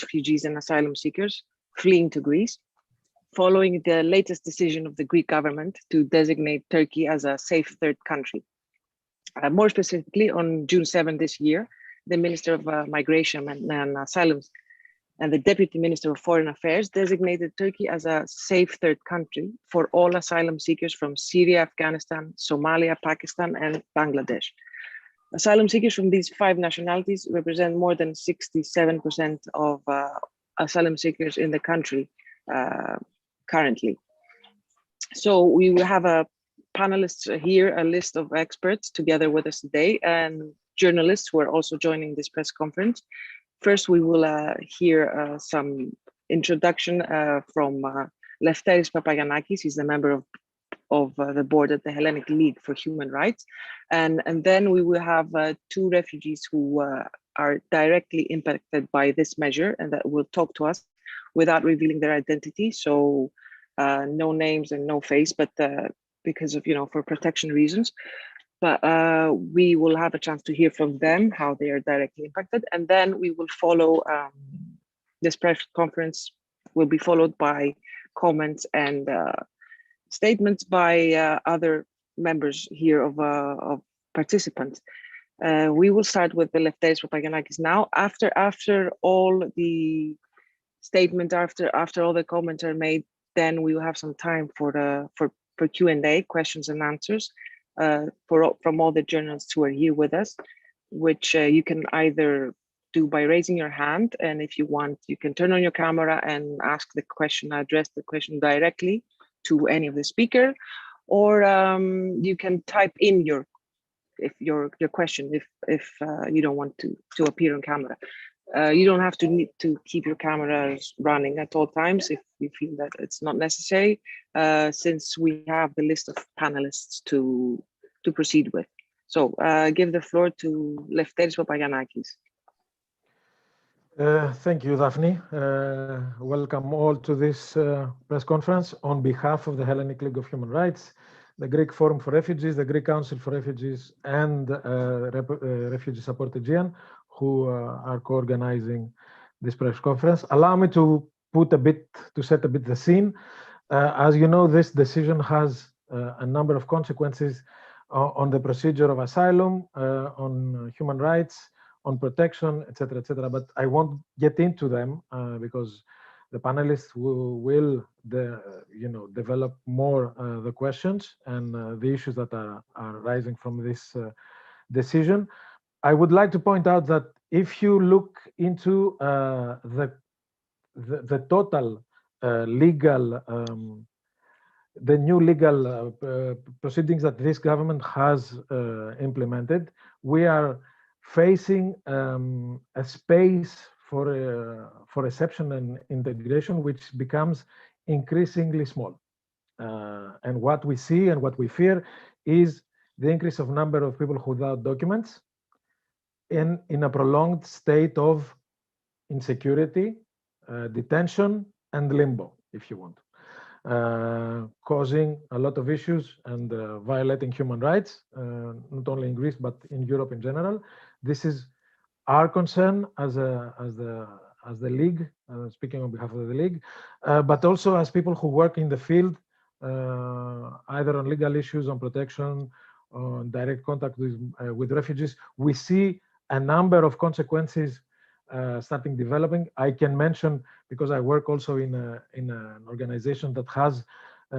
refugees and asylum seekers fleeing to Greece, following the latest decision of the Greek government to designate Turkey as a safe third country. More specifically, on June 7 this year, the Minister of Migration and Asylum and the Deputy Minister of Foreign Affairs designated Turkey as a safe third country for all asylum seekers from Syria, Afghanistan, Somalia, Pakistan, and Bangladesh. Asylum seekers from these 5 nationalities represent more than 67% of asylum seekers in the country currently. So we will have panelists here, a list of experts together with us today, and journalists who are also joining this press conference. First, we will hear some introduction from Lefteris Papagiannakis. He's a member of the board at the Hellenic League for Human Rights. And then we will have 2 refugees who are directly impacted by this measure and that will talk to us without revealing their identity. So no names and no face, but because of, for protection reasons. But we will have a chance to hear from them how they are directly impacted. And then we will follow, this press conference will be followed by comments and statements by other members here of participants. We will start with the Lefteris Papagiannakis now. After all the statements, after all the comments are made, then we will have some time for Q&A, questions and answers. From all the journalists who are here with us, which you can either do by raising your hand, and if you want, you can turn on your camera and ask the question, address the question directly to any of the speaker, or you can type in your question if you don't want to appear on camera. You don't have to need to keep your cameras running at all times if you feel that it's not necessary, since we have the list of panelists to proceed with. So give the floor to Lefteris Papagiannakis. Thank you, Daphne. Welcome all to this press conference on behalf of the Hellenic League of Human Rights, the Greek Forum for Refugees, the Greek Council for Refugees, and Refugee Support Aegean, who are co-organizing this press conference. Allow me to set a bit the scene. As you know, this decision has a number of consequences on the procedure of asylum, on human rights, on protection, etc., etc. But I won't get into them because the panelists will develop more the questions and the issues that are arising from this decision. I would like to point out that if you look into the total legal, the new legal proceedings that this government has implemented, we are facing a space for reception and integration, which becomes increasingly small. And what we see and what we fear is the increase of number of people without documents in a prolonged state of insecurity, detention, and limbo, if you want, causing a lot of issues and violating human rights, not only in Greece but in Europe in general. This is our concern as the League, speaking on behalf of the League, but also as people who work in the field, either on legal issues, on protection, on direct contact with refugees. We see a number of consequences starting developing. I can mention, because I work also in an organization that has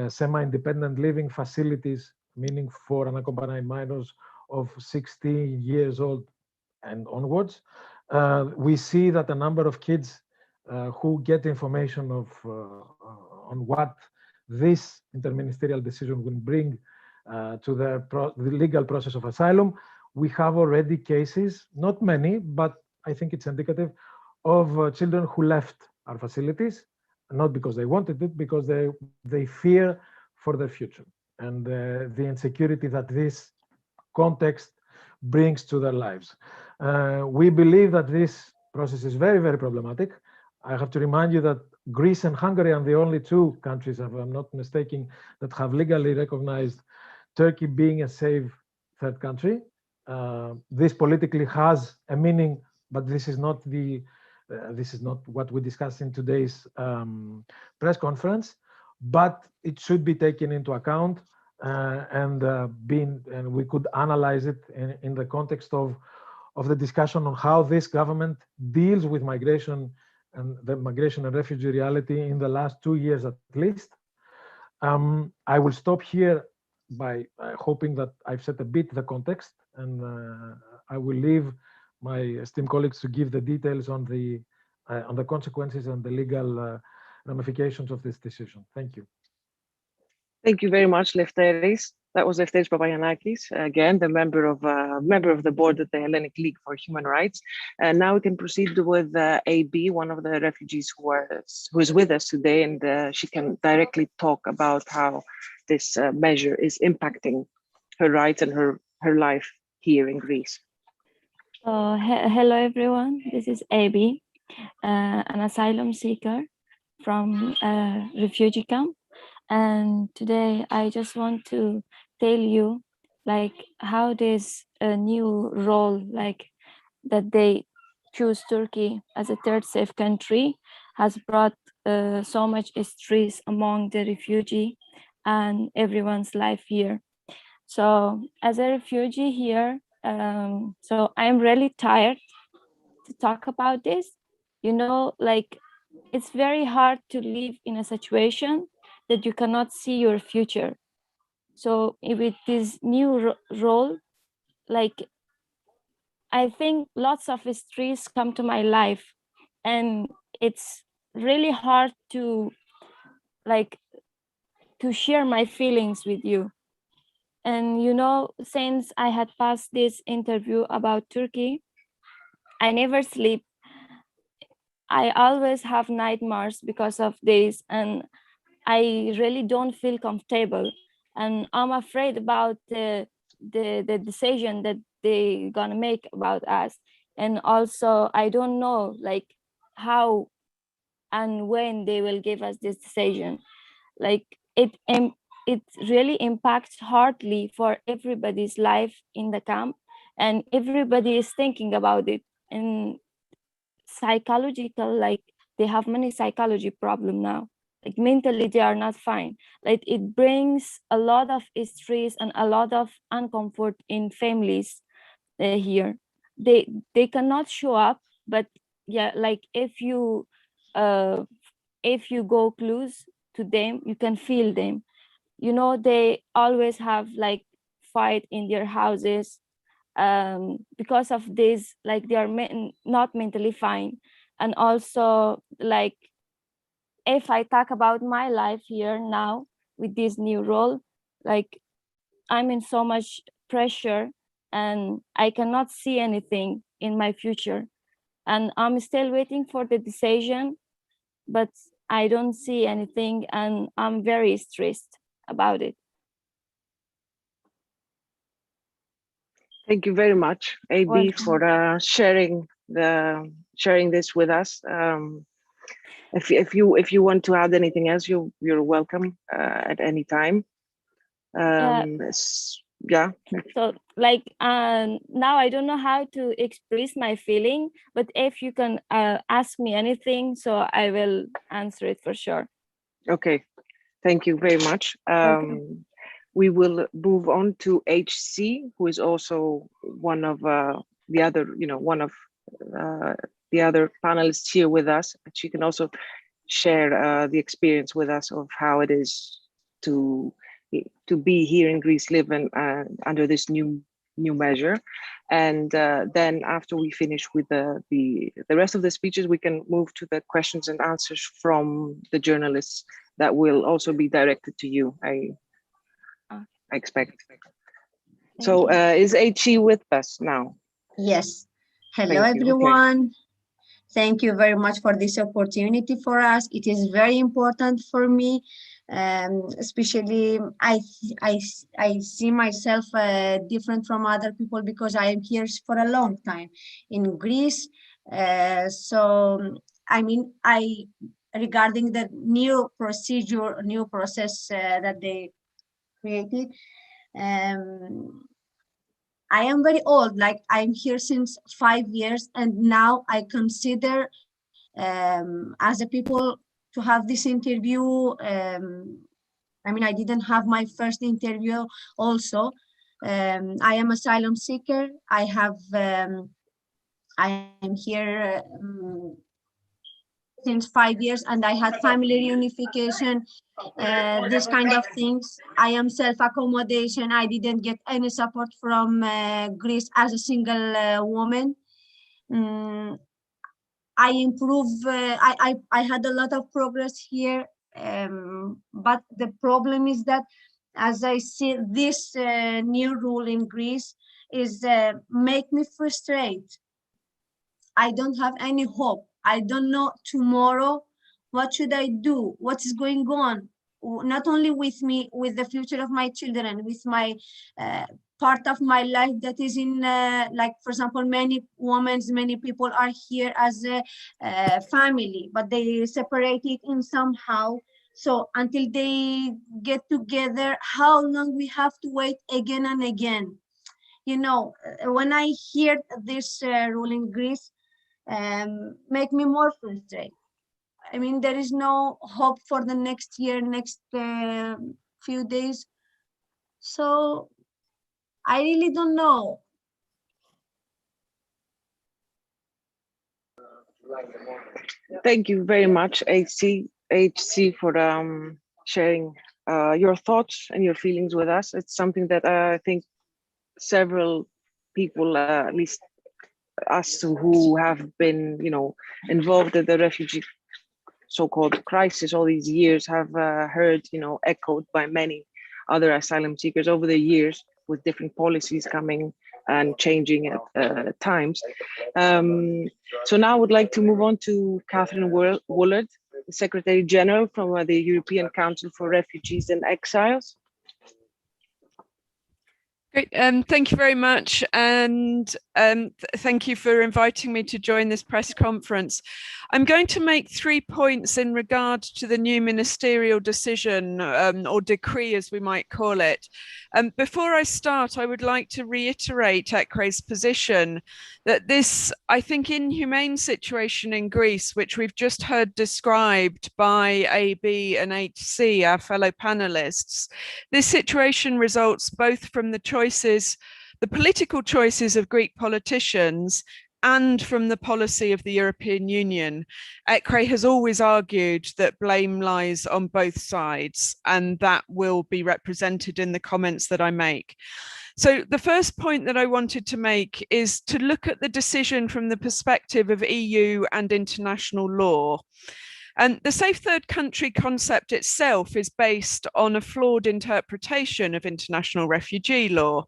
semi-independent living facilities, meaning for unaccompanied minors of 16 years old and onwards. We see that a number of kids who get information on what this interministerial decision will bring to the legal process of asylum. We have already cases, not many, but I think it's indicative of children who left our facilities, not because they wanted it, because they fear for their future and the insecurity that this context brings to their lives. We believe that this process is very, very problematic. I have to remind you that Greece and Hungary are the only 2 countries, if I'm not mistaken, that have legally recognized Turkey being a safe third country. This politically has a meaning, but this is not the This is not what we discussed in today's press conference, but it should be taken into account and we could analyze it in the context of the discussion on how this government deals with migration and the migration and refugee reality in the last 2 years at least. I will stop here by hoping that I've set a bit the context, and I will leave my esteemed colleagues to give the details on the consequences and the legal ramifications of this decision. Thank you. Thank you very much, Lefteris. That was Lefteris Papagiannakis, again, the member of the board at the Hellenic League for Human Rights. And now we can proceed with AB, one of the refugees who is with us today, and she can directly talk about how this measure is impacting her rights and her life here in Greece. Hello, everyone. This is AB, an asylum seeker from a refugee camp. And today I just want to tell you like how this new role, like that they choose Turkey as a third safe country, has brought so much stress among the refugee and everyone's life here. So as a refugee here, so I'm really tired to talk about this. You know, like it's very hard to live in a situation that you cannot see your future. So with this new role, like I think lots of stress come to my life, and it's really hard to like to share my feelings with you. And you know, since I had passed this interview about Turkey, I never sleep. I always have nightmares because of this, and I really don't feel comfortable, and I'm afraid about the decision that they're gonna make about us. And also I don't know like how and when they will give us this decision. Like it really impacts hardly for everybody's life in the camp, and everybody is thinking about it. And psychological, like they have many psychology problem now, like mentally they are not fine. Like it brings a lot of stress and a lot of uncomfort in families here. They cannot show up, but yeah, like if you go close to them, you can feel them. You know, they always have like fight in their houses because of this, like they are not mentally fine. And also, like if I talk about my life here now with this new role, like I'm in so much pressure and I cannot see anything in my future, and I'm still waiting for the decision, but I don't see anything, and I'm very stressed about it. Thank you very much, AB, for sharing this with us. If you want to add anything else, you're welcome at any time. Yeah. So like now I don't know how to express my feeling, but if you can ask me anything, so I will answer it for sure. Okay, thank you very much. We will move on to HC, who is also one of the other panelists here with us. She can also share the experience with us of how it is to be here in Greece, living under this new measure. And then after we finish with the rest of the speeches, we can move to the questions and answers from the journalists that will also be directed to you, I expect. So is HE with us now? Yes. Hello, everyone. Okay. Thank you very much for this opportunity for us. It is very important for me. Especially I see myself different from other people because I am here for a long time in Greece. So I mean, regarding the new procedure, new process that they created, I am very old, like I'm here since 5 years, and now I consider as a people to have this interview. I mean, I didn't have my first interview also. I am asylum seeker. I am here since 5 years, and I had family reunification, this kind of things. I am self-accommodation. I didn't get any support from Greece as a single woman. I improved, I had a lot of progress here, but the problem is that, as I see, this new rule in Greece is make me frustrated. I don't have any hope. I don't know tomorrow what should I do, what is going on, not only with me, with the future of my children, with my part of my life that is in, like, for example, many women, many people are here as a family, but they separated in somehow. So until they get together, how long we have to wait again and again? You know, when I hear this rule in Greece, make me more frustrated. I mean, there is no hope for the next year, next few days. So I really don't know. Thank you very much, HC, for sharing your thoughts and your feelings with us. It's something that I think several people, at least us who have been, you know, involved in the refugee so-called crisis all these years, have heard, you know, echoed by many other asylum seekers over the years, with different policies coming and changing at times. So now I would like to move on to Catherine Woolard, the Secretary General from the European Council for Refugees and Exiles. Great, thank you very much, and thank you for inviting me to join this press conference. I'm going to make 3 points in regard to the new ministerial decision, or decree as we might call it. Before I start, I would like to reiterate ECRE's position that this, I think, inhumane situation in Greece, which we've just heard described by AB and HC, our fellow panelists, this situation results both from the choices, the political choices of Greek politicians, and from the policy of the European Union. ECRE has always argued that blame lies on both sides, and that will be represented in the comments that I make. So the first point that I wanted to make is to look at the decision from the perspective of EU and international law. And the safe third country concept itself is based on a flawed interpretation of international refugee law.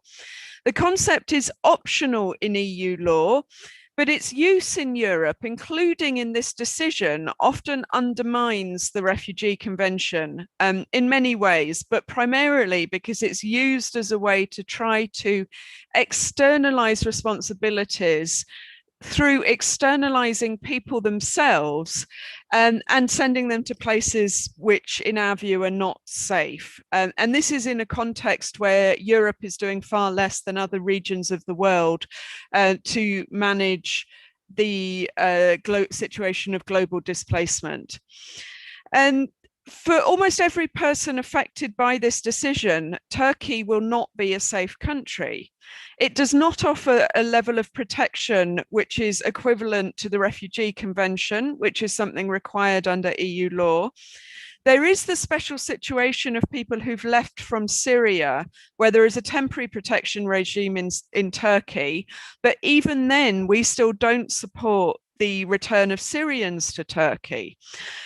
The concept is optional in EU law, but its use in Europe, including in this decision, often undermines the Refugee Convention in many ways, but primarily because it's used as a way to try to externalize responsibilities through externalizing people themselves and sending them to places which, in our view, are not safe. And this is in a context where Europe is doing far less than other regions of the world to manage the situation of global displacement. And for almost every person affected by this decision, Turkey will not be a safe country. It does not offer a level of protection which is equivalent to the Refugee Convention, which is something required under EU law. There is the special situation of people who've left from Syria, where there is a temporary protection regime in Turkey, but even then we still don't support the return of Syrians to Turkey.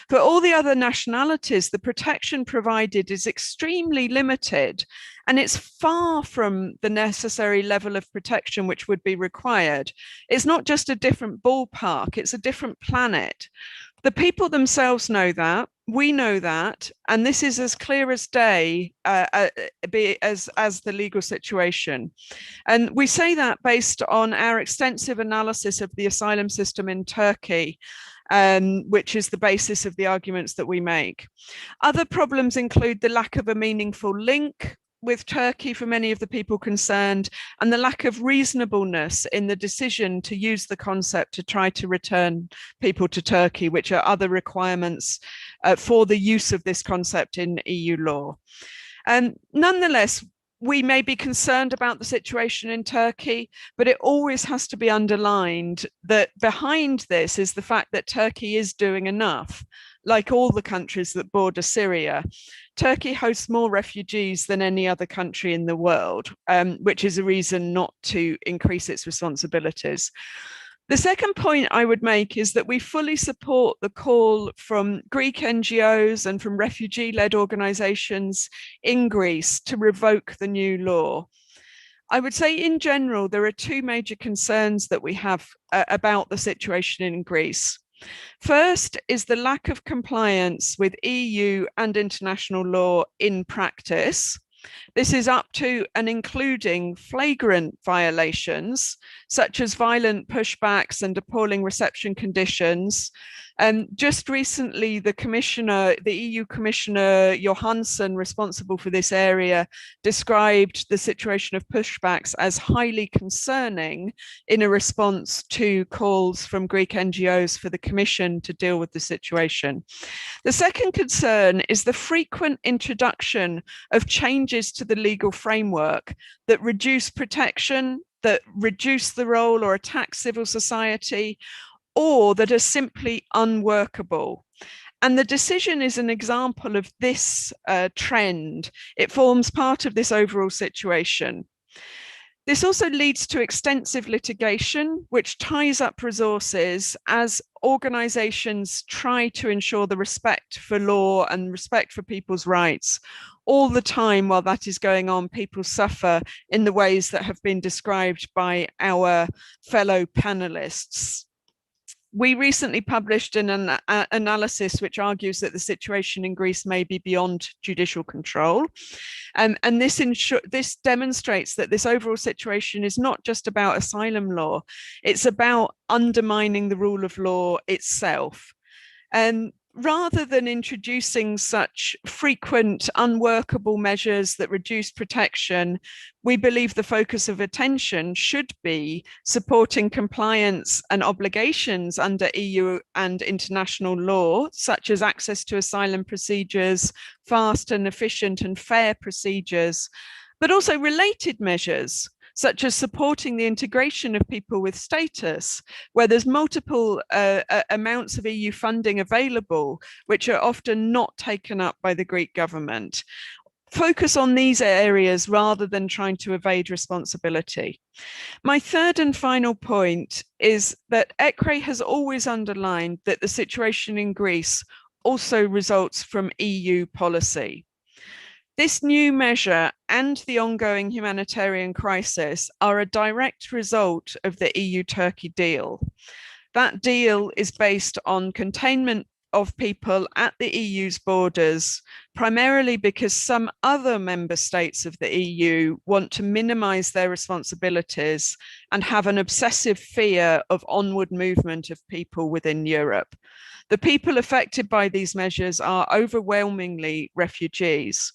For all the other nationalities, the protection provided is extremely limited, and it's far from the necessary level of protection which would be required. It's not just a different ballpark, it's a different planet. The people themselves know that, we know that, and this is as clear as day as the legal situation. And we say that based on our extensive analysis of the asylum system in Turkey, which is the basis of the arguments that we make. Other problems include the lack of a meaningful link with Turkey for many of the people concerned, and the lack of reasonableness in the decision to use the concept to try to return people to Turkey, which are other requirements for the use of this concept in EU law. Nonetheless, we may be concerned about the situation in Turkey, but it always has to be underlined that behind this is the fact that Turkey is doing enough. Like all the countries that border Syria, Turkey hosts more refugees than any other country in the world, which is a reason not to increase its responsibilities. The second point I would make is that we fully support the call from Greek NGOs and from refugee-led organisations in Greece to revoke the new law. I would say in general, there are two major concerns that we have about the situation in Greece. First is the lack of compliance with EU and international law in practice. This is up to and including flagrant violations, such as violent pushbacks and appalling reception conditions. Just recently, the EU Commissioner Johansson, responsible for this area, described the situation of pushbacks as highly concerning in a response to calls from Greek NGOs for the Commission to deal with the situation. The second concern is the frequent introduction of changes to the legal framework that reduce protection, that reduce the role or attack civil society, or that are simply unworkable. And the decision is an example of this trend. It forms part of this overall situation. This also leads to extensive litigation, which ties up resources as organisations try to ensure the respect for law and respect for people's rights. All the time while that is going on, people suffer in the ways that have been described by our fellow panelists. We recently published an analysis which argues that the situation in Greece may be beyond judicial control. And this demonstrates that this overall situation is not just about asylum law, it's about undermining the rule of law itself. And rather than introducing such frequent unworkable measures that reduce protection, we believe the focus of attention should be supporting compliance and obligations under EU and international law, such as access to asylum procedures, fast and efficient and fair procedures, but also related measures, such as supporting the integration of people with status, where there's multiple amounts of EU funding available, which are often not taken up by the Greek government. Focus on these areas rather than trying to evade responsibility. My third and final point is that ECRE has always underlined that the situation in Greece also results from EU policy. This new measure and the ongoing humanitarian crisis are a direct result of the EU-Turkey deal. That deal is based on containment of people at the EU's borders, primarily because some other member states of the EU want to minimize their responsibilities and have an obsessive fear of onward movement of people within Europe. The people affected by these measures are overwhelmingly refugees.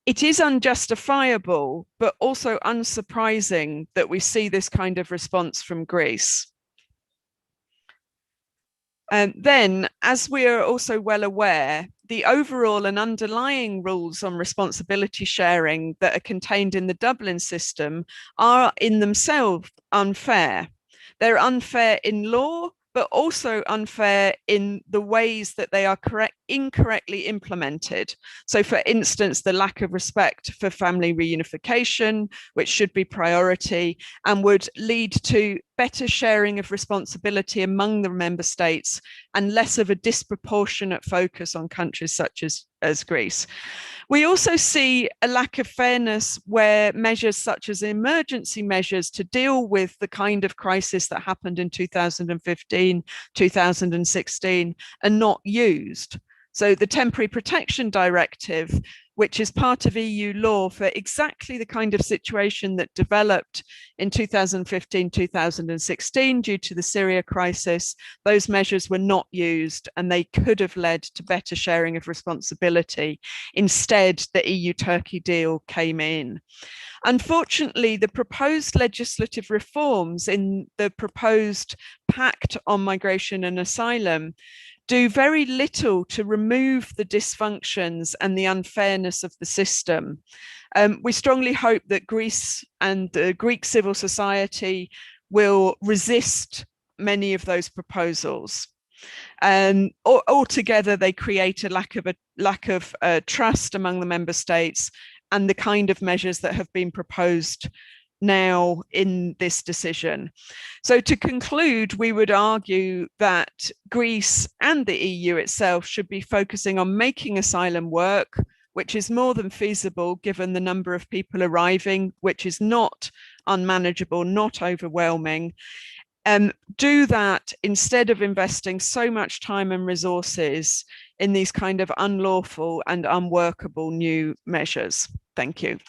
It is unjustifiable, but also unsurprising that we see this kind of response from Greece. And then, as we are also well aware, the overall and underlying rules on responsibility sharing that are contained in the Dublin system are in themselves unfair. They're unfair in law, but also unfair in the ways that they are incorrectly implemented. So for instance, the lack of respect for family reunification, which should be priority and would lead to better sharing of responsibility among the member states and less of a disproportionate focus on countries such as Greece. We also see a lack of fairness where measures such as emergency measures to deal with the kind of crisis that happened in 2015, 2016 are not used. So the Temporary Protection Directive, which is part of EU law for exactly the kind of situation that developed in 2015-2016 due to the Syria crisis, those measures were not used and they could have led to better sharing of responsibility. Instead, the EU-Turkey deal came in. Unfortunately, the proposed legislative reforms in the proposed Pact on Migration and Asylum do very little to remove the dysfunctions and the unfairness of the system. We strongly hope that Greece and the Greek civil society will resist many of those proposals. Altogether, they create a lack of trust among the member states and the kind of measures that have been proposed now in this decision. So to conclude, we would argue that Greece and the EU itself should be focusing on making asylum work, which is more than feasible given the number of people arriving, which is not unmanageable, not overwhelming. Do that instead of investing so much time and resources in these kind of unlawful and unworkable new measures. Thank you.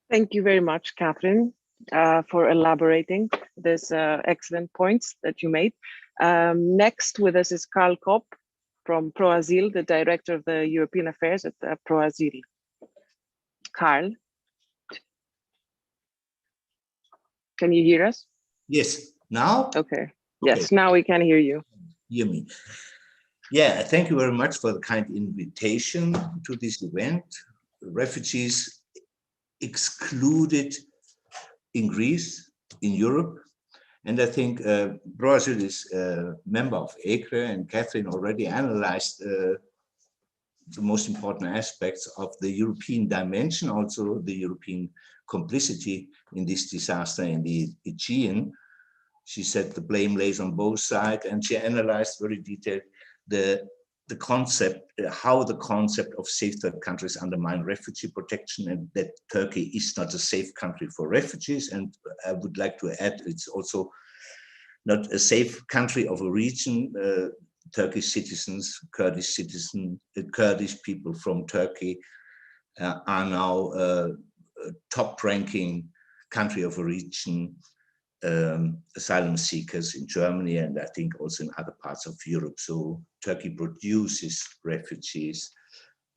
Thank you very much, Catherine, for elaborating these excellent points that you made. Next with us is Carl Kopp from ProAsyl, the Director of the European Affairs at ProAsyl. Carl, can you hear us? Yes, now? Okay, yes, now we can hear you. Hear me. Yeah, thank you very much for the kind invitation to this event. Refugees excluded in Greece, in Europe. And I think ProAsyl is a member of ECRE, and Catherine already analyzed the most important aspects of the European dimension, also the European complicity in this disaster in the Aegean. She said the blame lays on both sides, and she analyzed very detailed the concept, how the concept of safe third countries undermine refugee protection, and that Turkey is not a safe country for refugees. And I would like to add, it's also not a safe country of a region. Turkish citizens, Kurdish people from Turkey are now a top-ranking country of a region. Asylum seekers in Germany, and I think also in other parts of Europe. So Turkey produces refugees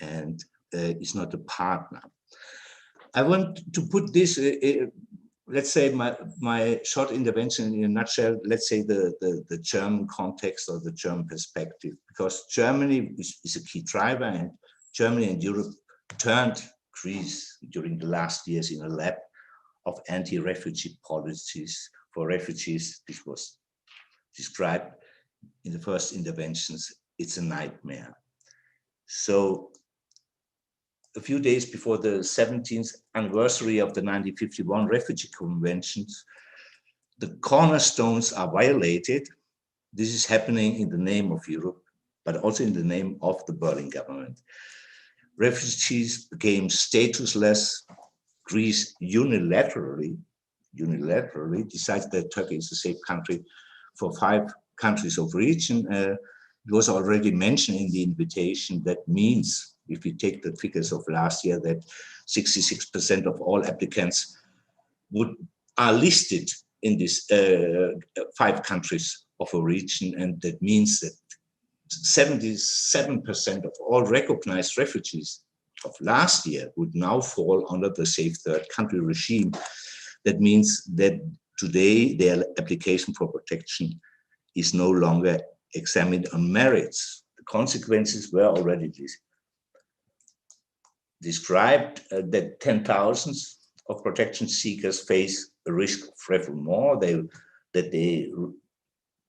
and is not a partner. I want to put this, let's say my short intervention in a nutshell, let's say the German context or the German perspective, because Germany is a key driver, and Germany and Europe turned Greece during the last years in a lab of anti-refugee policies for refugees. This was described in the first interventions. It's a nightmare. So a few days before the 17th anniversary of the 1951 Refugee Conventions, the cornerstones are violated. This is happening in the name of Europe, but also in the name of the Berlin government. Refugees became statusless. Greece unilaterally decides that Turkey is a safe country for 5 countries of region. It was already mentioned in the invitation. That means, if we take the figures of last year, that 66% of all applicants are listed in these 5 countries of a region, and that means that 77% of all recognized refugees of last year would now fall under the safe third country regime. That means that today their application for protection is no longer examined on merits. The consequences were already described, that 10,000 of protection seekers face a risk of refoulement, that they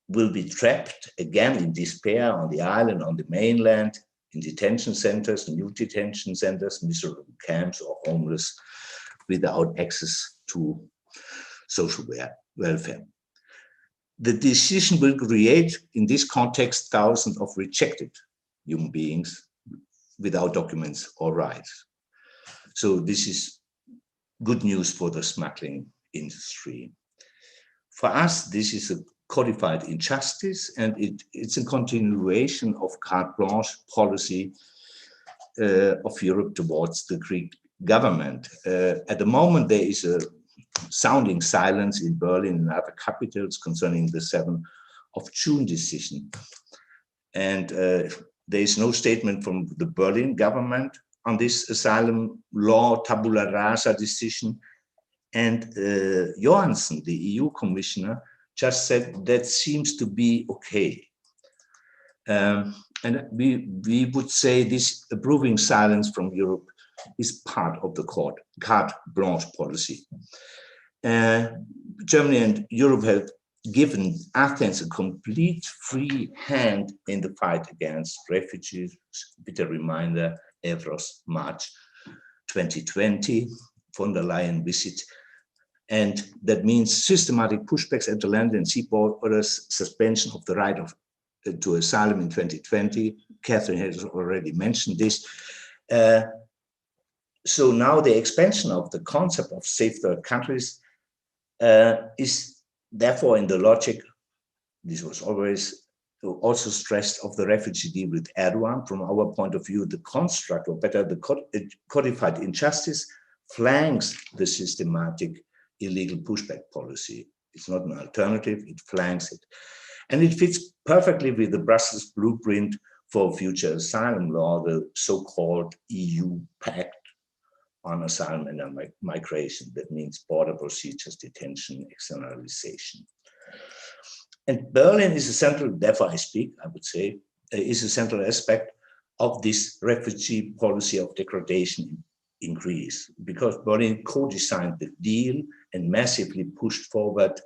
will be trapped again in despair on the island, on the mainland, in detention centers, new detention centers, miserable camps, or homeless without access to social welfare. The decision will create, in this context, thousands of rejected human beings without documents or rights. So this is good news for the smuggling industry. For us, this is a codified injustice, and it's a continuation of carte blanche policy of Europe towards the Greek government. At the moment, there is a sounding silence in Berlin and other capitals concerning the 7th of June decision. And there is no statement from the Berlin government on this asylum law tabula rasa decision. And Johansson, the EU commissioner, just said that seems to be okay. And we would say this approving silence from Europe is part of the carte blanche policy. Germany and Europe have given Athens a complete free hand in the fight against refugees. With a reminder, Evros, March 2020, von der Leyen visit. And that means systematic pushbacks at the land and sea borders, suspension of the right to asylum in 2020. Catherine has already mentioned this. So now the expansion of the concept of safe third countries is therefore in the logic, this was always also stressed, of the refugee deal with Erdogan. From our point of view, the construct, or better, the codified injustice flanks the systematic illegal pushback policy. It's not an alternative, it flanks it. And it fits perfectly with the Brussels blueprint for future asylum law, the so-called EU Pact on Asylum and Migration. That means border procedures, detention, externalization. And Berlin is a central, therefore I speak, I would say, is a central aspect of this refugee policy of degradation in Greece, because Berlin co-designed the deal and massively pushed forward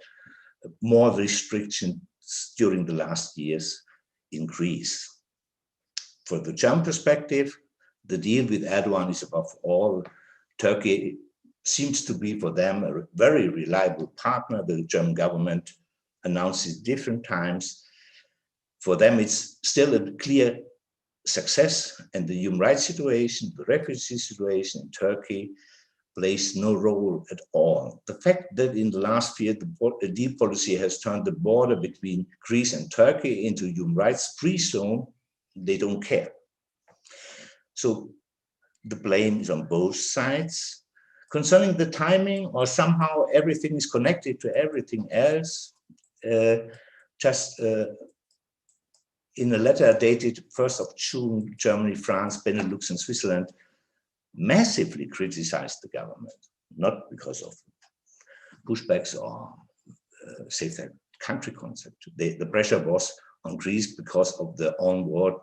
more restrictions during the last years in Greece. For the German perspective, the deal with Erdogan is above all. Turkey seems to be for them a very reliable partner. The German government announces different times. For them, it's still a clear success, and the human rights situation, the refugee situation in Turkey plays no role at all. The fact that in the last year, the deal policy has turned the border between Greece and Turkey into human rights free zone, they don't care. So the blame is on both sides. Concerning the timing, or somehow everything is connected to everything else, in a letter dated 1st of June, Germany, France, Benelux, and Switzerland massively criticized the government, not because of pushbacks or safe country concept. The pressure was on Greece because of the onward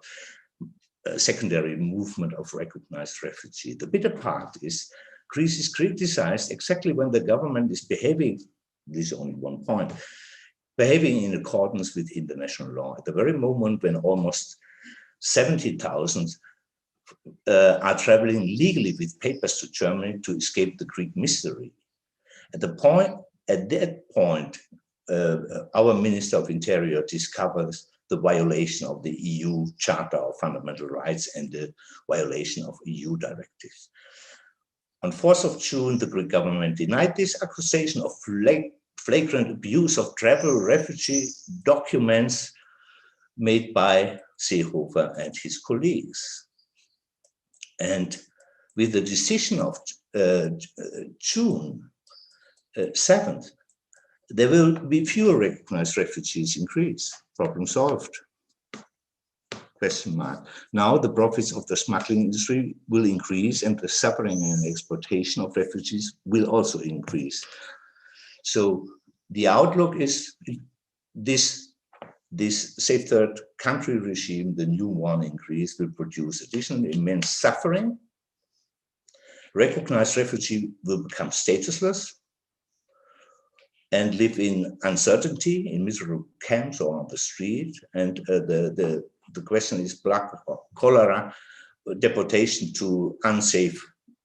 secondary movement of recognized refugees. The bitter part is Greece is criticized exactly when the government is behaving, this is only one point, behaving in accordance with international law. At the very moment when almost 70,000 are traveling legally with papers to Germany to escape the Greek misery. At that point, our Minister of Interior discovers the violation of the EU Charter of Fundamental Rights and the violation of EU directives. On 4th of June, the Greek government denied this accusation of flagrant abuse of travel refugee documents made by Seehofer and his colleagues. And with the decision of June 7th, there will be fewer recognized refugees in Greece. Problem solved. Question mark. Now the profits of the smuggling industry will increase, and the suffering and exploitation of refugees will also increase. So the outlook is this safe third country regime, the new one in Greece, will produce additional immense suffering. Recognized refugees will become statusless and live in uncertainty in miserable camps or on the street. And the question is black or cholera, deportation to unsafe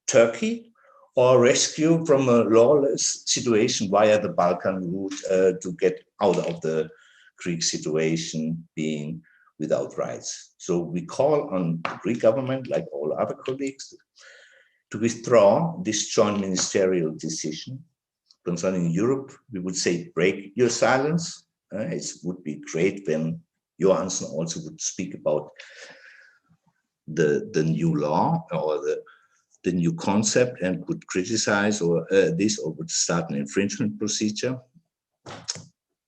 Turkey, or rescue from a lawless situation via the Balkan route to get out of the Greek situation being without rights. So we call on the Greek government, like all other colleagues, to withdraw this joint ministerial decision. Concerning Europe, we would say break your silence, It would be great when Johansson also would speak about the new law or the new concept and would criticize or this, or would start an infringement procedure.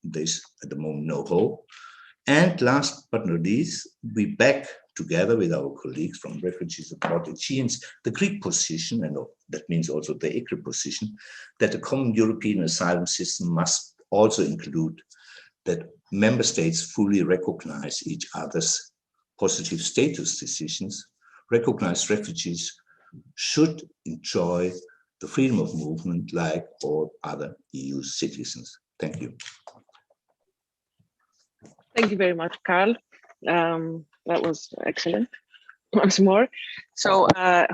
There's at the moment no hope. And last but not least, we back together with our colleagues from Refugees Support Agencies the Greek position, and that means also the ECRI position, that the common European asylum system must also include that member states fully recognize each other's positive status decisions, recognize refugees should enjoy the freedom of movement like all other EU citizens. Thank you. Thank you very much, Carl. That was excellent. Once more. So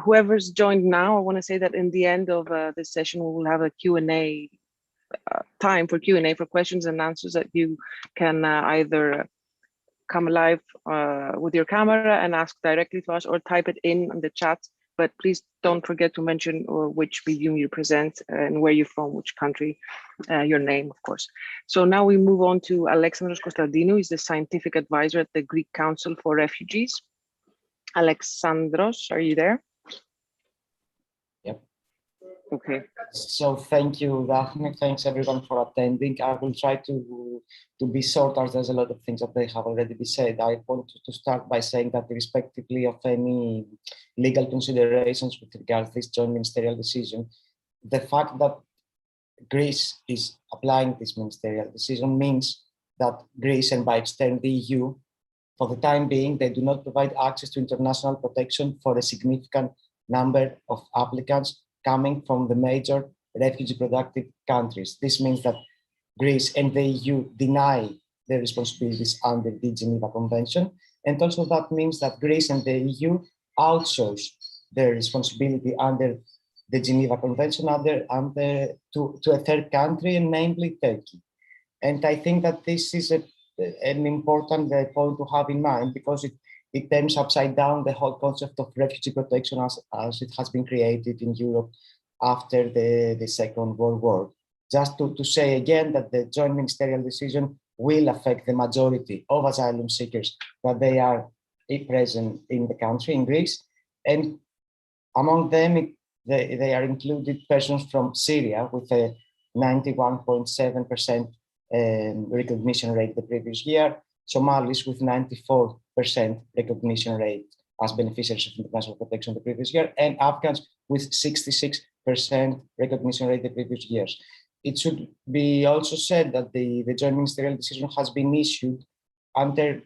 whoever's joined now, I want to say that in the end of this session, we will have a Q&A time for Q&A for questions and answers that you can either come live with your camera and ask directly to us or type it in the chat. But please don't forget to mention which medium you present and where you're from, which country, your name, of course. So now we move on to Alexandros Kostadinu. He's the scientific advisor at the Greek Council for Refugees. Alexandros, are you there? Yep. Okay. So thank you, Daphne. Thanks everyone for attending. I will try to be short as there's a lot of things that they have already been said. I want to start by saying that irrespectively of any legal considerations with regards to this joint ministerial decision, the fact that Greece is applying this ministerial decision means that Greece, and by extension the EU, for the time being, they do not provide access to international protection for a significant number of applicants coming from the major refugee productive countries. This means that Greece and the EU deny their responsibilities under the Geneva Convention. And also that means that Greece and the EU outsource their responsibility under the Geneva Convention to a third country, and namely Turkey. And I think that this is an important point to have in mind, because it turns upside down the whole concept of refugee protection as it has been created in Europe after the Second World War. Just to say again that the joint ministerial decision will affect the majority of asylum seekers that they are present in the country, in Greece. And among them, they are included persons from Syria with a 91.7% recognition rate the previous year, Somalis with 94% recognition rate as beneficiaries of international protection the previous year, and Afghans with 66% recognition rate the previous years. It should be also said that the joint ministerial decision has been issued under,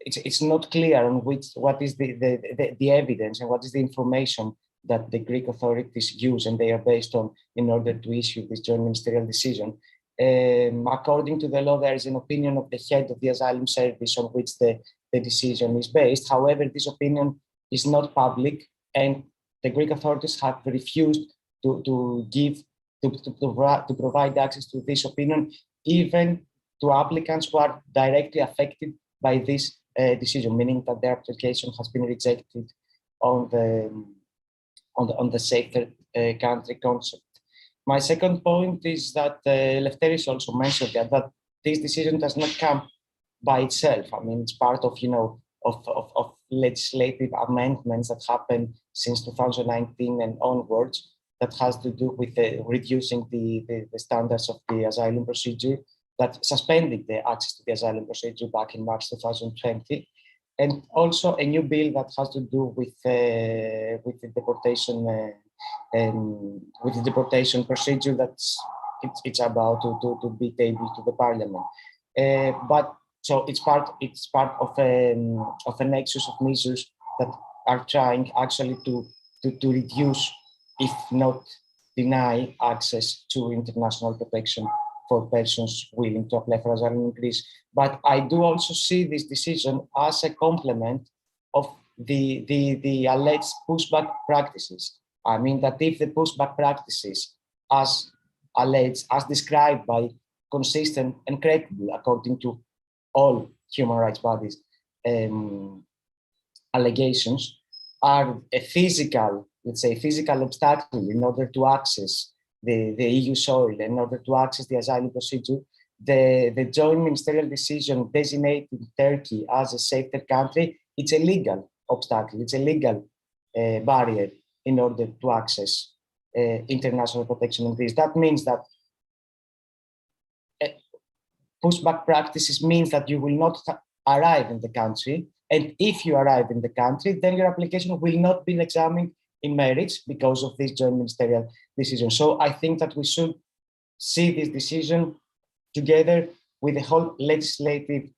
it's not clear on what is the evidence and what is the information that the Greek authorities use and they are based on in order to issue this joint ministerial decision. According to the law, there is an opinion of the head of the asylum service on which the decision is based. However, this opinion is not public, and the Greek authorities have refused to provide access to this opinion, even to applicants who are directly affected by this decision, meaning that their application has been rejected on the safer country concept. My second point is that Lefteris also mentioned that this decision does not come by itself. I mean, it's part of of legislative amendments that happened since 2019 and onwards that has to do with reducing the standards of the asylum procedure, that suspended the access to the asylum procedure back in March 2020, and also a new bill that has to do with the deportation procedure it's about to be tabled to the parliament. But so it's part of a nexus of measures that are trying actually to reduce, if not deny, access to international protection for persons willing to apply for asylum in Greece. But I do also see this decision as a complement of the alleged pushback practices. I mean that if the pushback practices, as alleged, as described by consistent and credible, according to all human rights bodies, allegations, are a physical, let's say, physical obstacle in order to access the EU soil, in order to access the asylum procedure, the joint ministerial decision designating Turkey as a safe third country, it's a legal obstacle, it's a legal barrier in order to access international protection in Greece. That means that pushback practices means that you will not arrive in the country, and if you arrive in the country, then your application will not be examined in merits because of this joint ministerial decision. So I think that we should see this decision together with the whole legislative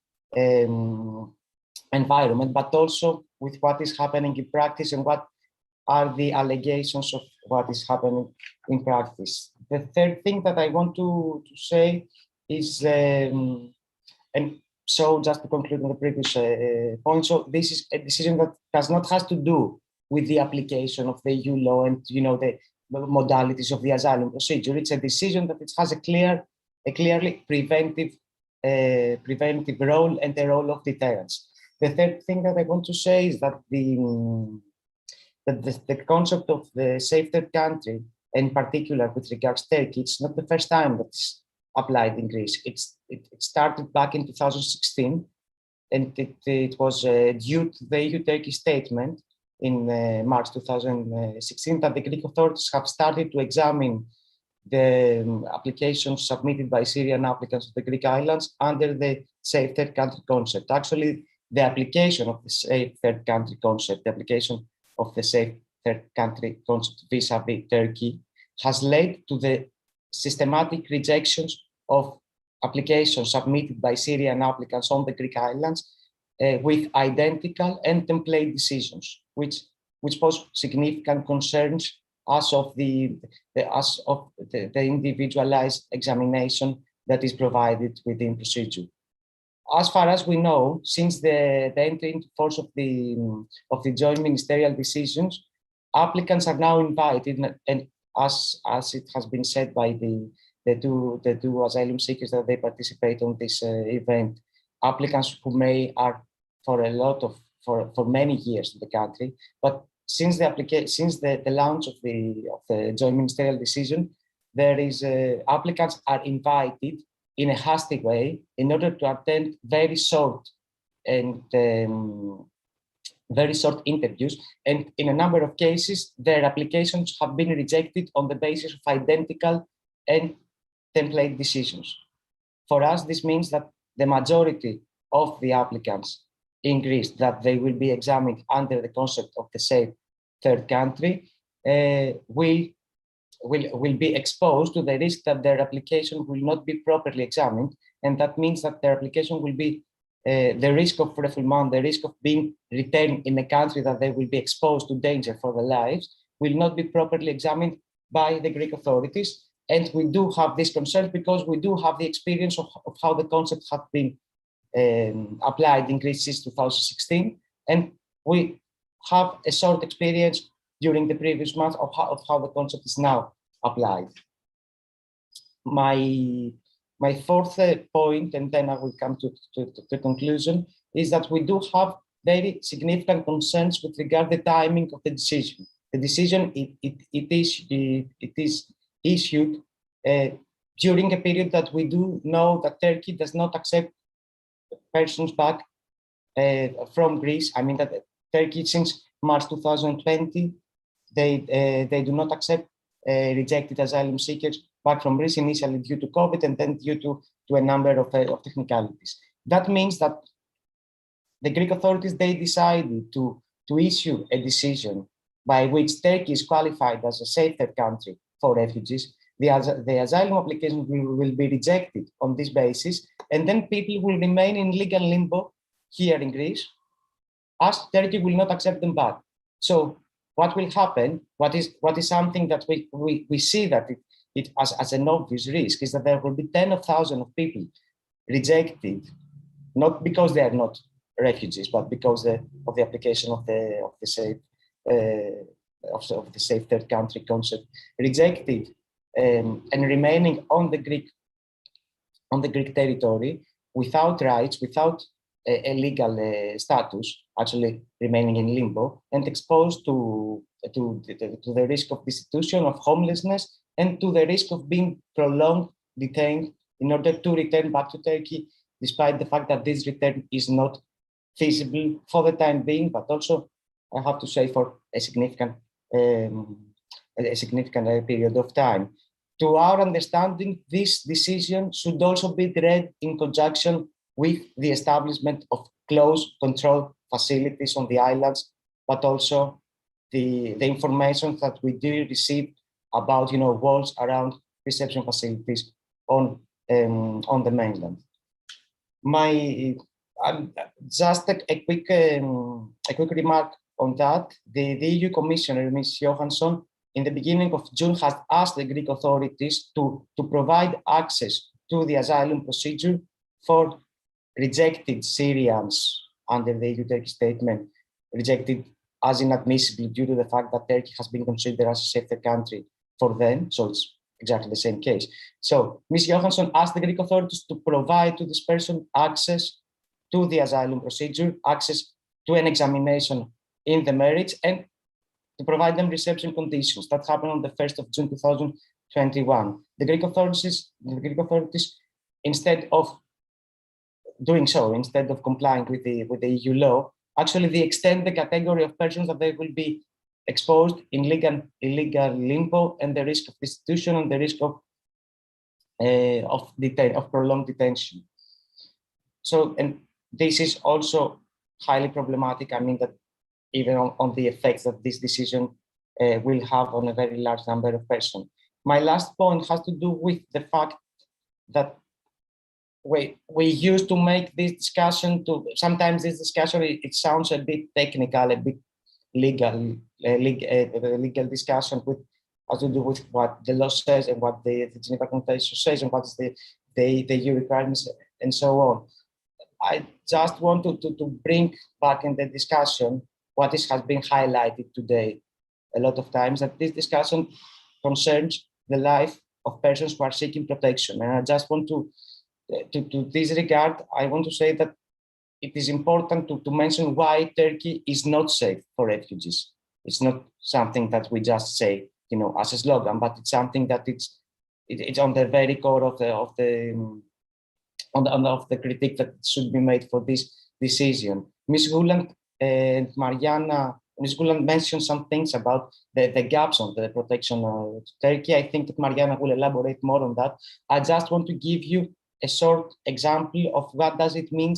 environment, but also with what is happening in practice and what are the allegations of what is happening in practice. The third thing that I want to say is, and so just to conclude on the previous point, so this is a decision that has to do with the application of the EU law and the modalities of the asylum procedure. It's a decision that it has a clearly preventive role and a role of deterrence. The third thing that I want to say is that the concept of the safe third country, in particular with regards to Turkey, it's not the first time that it's applied in Greece. It started back in 2016, and it was due to the EU-Turkey statement in March 2016 that the Greek authorities have started to examine the applications submitted by Syrian applicants of the Greek islands under the safe third country concept. Actually, the application of the safe third country concept, the application of the safe third country concept vis-a-vis Turkey, has led to the systematic rejections of applications submitted by Syrian applicants on the Greek islands with identical and template decisions, which pose significant concerns as of the individualized examination that is provided within procedure. As far as we know, since the entry into force of the joint ministerial decisions, applicants are now invited, and as it has been said by the two asylum seekers that they participate on this event, applicants who are for many years in the country, but since the launch of the joint ministerial decision, there is applicants are invited in a hasty way in order to attend very short interviews, and in a number of cases, their applications have been rejected on the basis of identical and template decisions. For us, this means that the majority of the applicants in Greece, that they will be examined under the concept of the safe third country, will be exposed to the risk that their application will not be properly examined, and that means that their application will be the risk of refoulement, the risk of being returned in a country that they will be exposed to danger for their lives, will not be properly examined by the Greek authorities. And we do have this concern because we do have the experience of how the concept has been applied in Greece since 2016, and we have a short experience during the previous months of how the concept is now applied. My fourth point, and then I will come to the conclusion, is that we do have very significant concerns with regard to the timing of the decision. The decision it is issued during a period that we do know that Turkey does not accept persons back from Greece. I mean that Turkey, since March 2020, they do not accept rejected asylum seekers back from Greece, initially due to COVID and then due to a number of technicalities. That means that the Greek authorities, they decided to issue a decision by which Turkey is qualified as a safe third country for refugees. The asylum application will be rejected on this basis, and then people will remain in legal limbo here in Greece, as Turkey will not accept them back. So what will happen, what is something that we see that it as an obvious risk, is that there will be 10,000 of people rejected, not because they are not refugees, but because of the application of the safe third country concept, rejected and remaining on the Greek territory without rights, without a legal status, actually remaining in limbo, and exposed to the risk of destitution, of homelessness, and to the risk of being prolonged, detained in order to return back to Turkey, despite the fact that this return is not feasible for the time being, but also, I have to say, for a significant period of time. To our understanding, this decision should also be read in conjunction with the establishment of close control facilities on the islands, but also the information that we do receive about walls around reception facilities on the mainland. Just a quick remark on that. The EU Commissioner, Ms. Johansson, in the beginning of June, has asked the Greek authorities to provide access to the asylum procedure for rejected Syrians under the EU-Turkey statement, rejected as inadmissible due to the fact that Turkey has been considered as a safer country for them. So it's exactly the same case. So Ms. Johansson asked the Greek authorities to provide to this person access to the asylum procedure, access to an examination in the merits, and to provide them reception conditions. That happened on the 1st of June 2021. The Greek authorities, instead of doing so, instead of complying with the EU law, actually they extend the category of persons that they will be exposed in illegal limbo, and the risk of destitution and the risk of prolonged detention. So, and this is also highly problematic. I mean, that even on the effects that this decision will have on a very large number of persons. My last point has to do with the fact that we used to make this discussion sometimes this discussion, it sounds a bit technical, a bit legal discussion has to do with what the law says and what the Geneva Convention says and what is the EU requirements and so on. I just want to bring back in the discussion what has been highlighted today a lot of times, that this discussion concerns the life of persons who are seeking protection. And I just want to this regard, I want to say that it is important to mention why Turkey is not safe for refugees. It's not something that we just say, as a slogan, but it's something that it's on the very core of the critique that should be made for this decision. Ms. Guland and Ms. Guland mentioned some things about the gaps on the protection of Turkey. I think that Mariana will elaborate more on that. I just want to give you a short example of what does it mean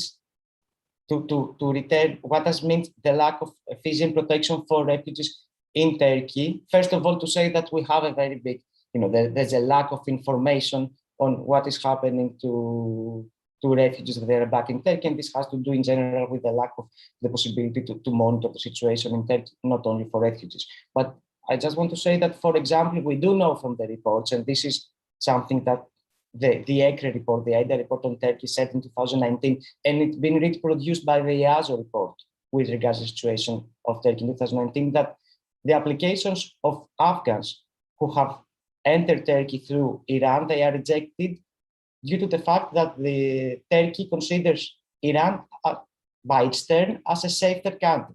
to return, what does it mean the lack of efficient protection for refugees in Turkey. First of all, to say that we have a very big, there's a lack of information on what is happening to refugees that are back in Turkey, and this has to do in general with the lack of the possibility to monitor the situation in Turkey, not only for refugees. But I just want to say that, for example, we do know from the reports, and this is something that the ECRE report, the AIDA report on Turkey said in 2019, and it's been reproduced by the EASO report with regards to the situation of Turkey in 2019, that the applications of Afghans who have entered Turkey through Iran, they are rejected due to the fact that the Turkey considers Iran by its turn as a safer country.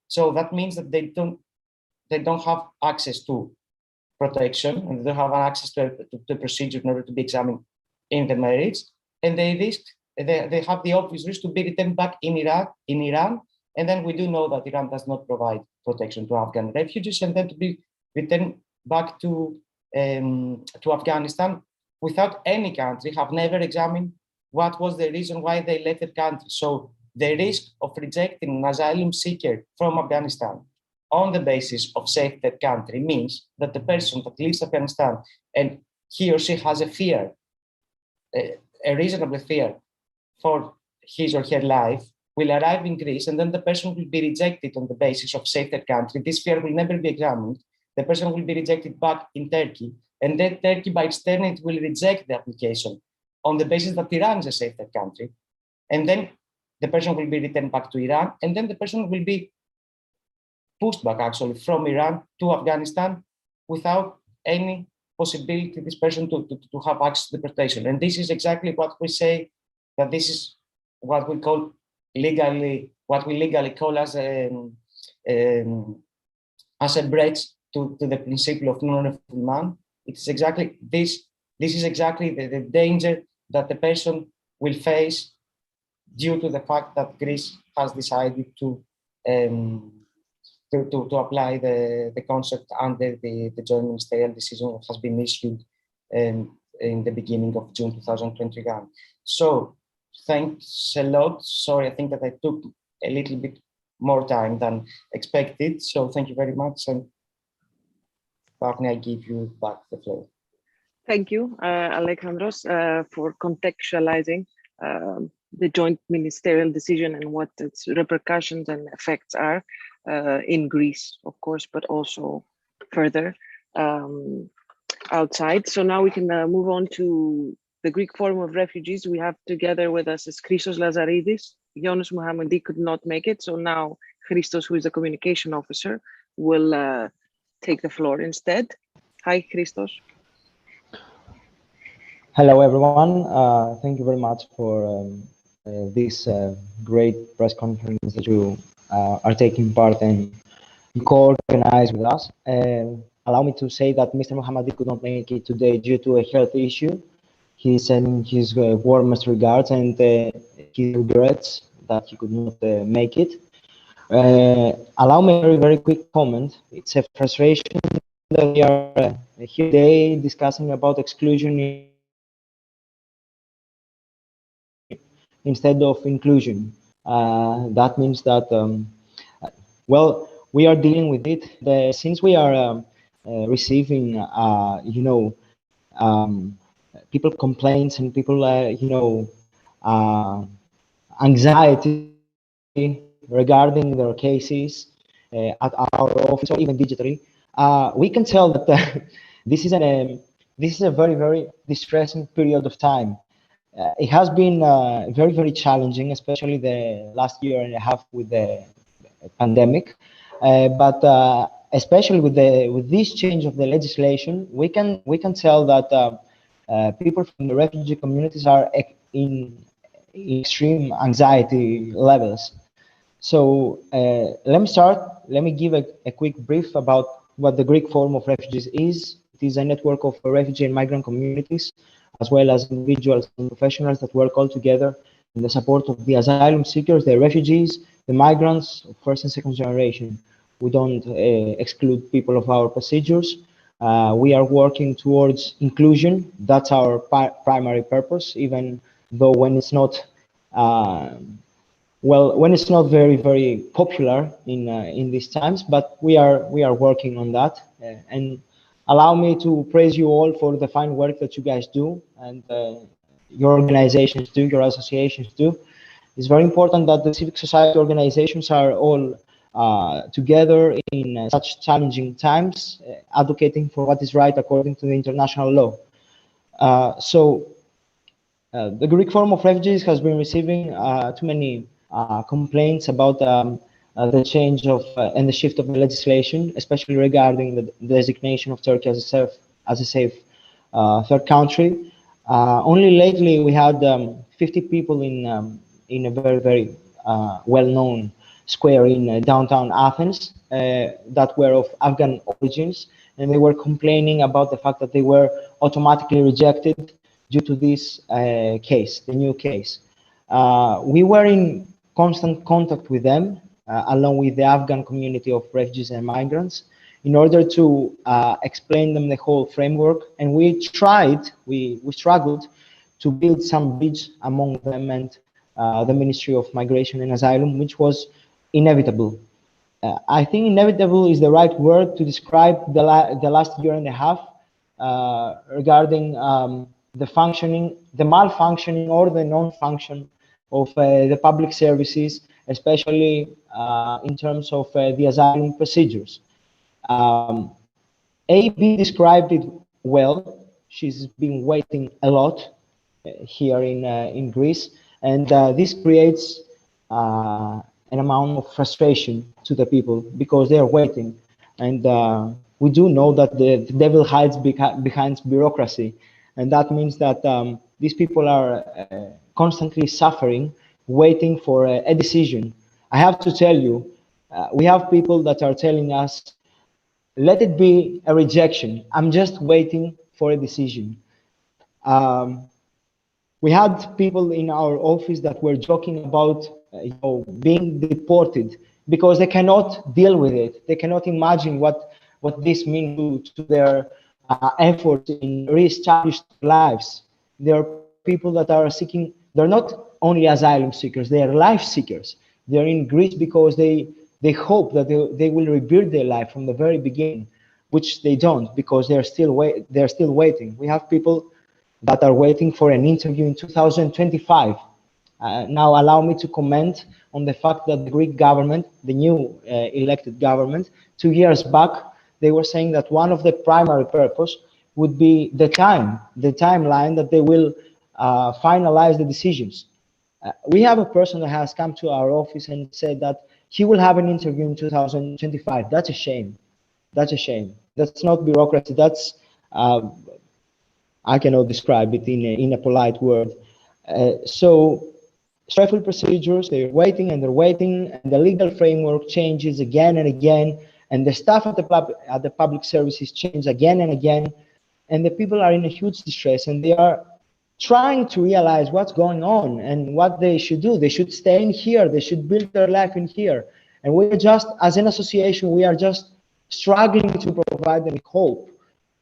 So that means that they don't have access to protection, and they don't have access to the procedure in order to be examined in the merits, and they have the obvious risk to be returned back in Iran, and then we do know that Iran does not provide protection to Afghan refugees, and then to be returned back to Afghanistan without any country have never examined what was the reason why they left the country. So the risk of rejecting an asylum seeker from Afghanistan on the basis of safe third country means that the person that leaves Afghanistan and he or she has a fear, a reasonable fear for his or her life, will arrive in Greece, and then the person will be rejected on the basis of safe third country. This fear will never be examined. The person will be rejected back in Turkey, and then Turkey by its turn it will reject the application on the basis that Iran is a safe third country, and then the person will be returned back to Iran, and then the person will be pushed back actually from Iran to Afghanistan without any possibility this person to have access to the protection. And this is exactly what we say, that this is what we call legally call as a breach to the principle of non-refoulement. It's exactly this This is exactly the danger that the person will face due to the fact that Greece has decided to apply the concept under the joint ministerial decision that has been issued in the beginning of June 2021. So thanks a lot. Sorry, I think that I took a little bit more time than expected. So thank you very much. And Daphne, I give you back the floor. Thank you, Alexandros, for contextualizing the joint ministerial decision and what its repercussions and effects are in Greece, of course, but also further outside. So now we can move on to the Greek Forum of Refugees. We have together with us is Christos Lazaridis. Yonis Mohammadi could not make it, so now Christos, who is the communication officer, will take the floor instead. Hi, Christos. Hello, everyone. Thank you very much for this great press conference that you are taking part in, co-organize with us. Allow me to say that Mr. Mohammadi could not make it today due to a health issue. He's sending his warmest regards and he regrets that he could not make it. Allow me a very, very quick comment. It's a frustration that we are here today discussing about exclusion instead of inclusion. That means that, well, we are dealing with it. Since we are receiving, you know, people complaints and people, you know, anxiety regarding their cases at our office or even digitally, we can tell that this is a very, very distressing period of time. It has been very, very challenging, especially the last year and a half with the pandemic. But especially with this change of the legislation, we can tell that people from the refugee communities are in extreme anxiety levels. So let me start. Let me give a quick brief about what the Greek Forum of Refugees is. It is a network of refugee and migrant communities, as well as individuals and professionals that work all together in the support of the asylum seekers, the refugees, the migrants of first and second generation. We don't exclude people of our procedures. We are working towards inclusion. That's our primary purpose, even though when it's not well, when it's not very, very popular in these times, but we are working on that. And allow me to praise you all for the fine work that you guys do and your organizations do, your associations do. It's very important that the civic society organizations are all together in such challenging times, advocating for what is right according to the international law. So the Greek Forum of Refugees has been receiving too many complaints about the change of and the shift of the legislation, especially regarding the designation of Turkey as a safe third country. Only lately we had 50 people in a very, very well-known square in downtown Athens that were of Afghan origins, and they were complaining about the fact that they were automatically rejected due to this case, the new case. We were in constant contact with them, along with the Afghan community of refugees and migrants, in order to explain them the whole framework. And we struggled to build some bridge among them and the Ministry of Migration and Asylum, which was inevitable. I think inevitable is the right word to describe the last year and a half regarding the malfunctioning or the non-function of the public services, especially in terms of the asylum procedures. AB described it well. She's been waiting a lot here in Greece, and this creates an amount of frustration to the people because they are waiting. And we do know that the devil hides behind bureaucracy, and that means that these people are constantly suffering, waiting for a decision. I have to tell you, we have people that are telling us, let it be a rejection. I'm just waiting for a decision. We had people in our office that were joking about being deported because they cannot deal with it. They cannot imagine what this means to their efforts in re-established lives. There are people that are seeking, they're not only asylum seekers, they are life seekers. They're in Greece because they hope that they will rebuild their life from the very beginning, which they don't, because they're still waiting. We have people that are waiting for an interview in 2025. Now allow me to comment on the fact that the Greek government, the new elected government, 2 years back, they were saying that one of the primary purpose would be the timeline that they will finalize the decisions. We have a person that has come to our office and said that he will have an interview in 2025. That's a shame. That's a shame. That's not bureaucracy. That's, I cannot describe it in a polite word. So stressful procedures, they're waiting and they're waiting, and the legal framework changes again and again, and the staff at the public services change again and again, and the people are in a huge distress, and they are trying to realize what's going on and what they should do. They should stay in here. They should build their life in here. And we're just, as an association, we are just struggling to provide them hope.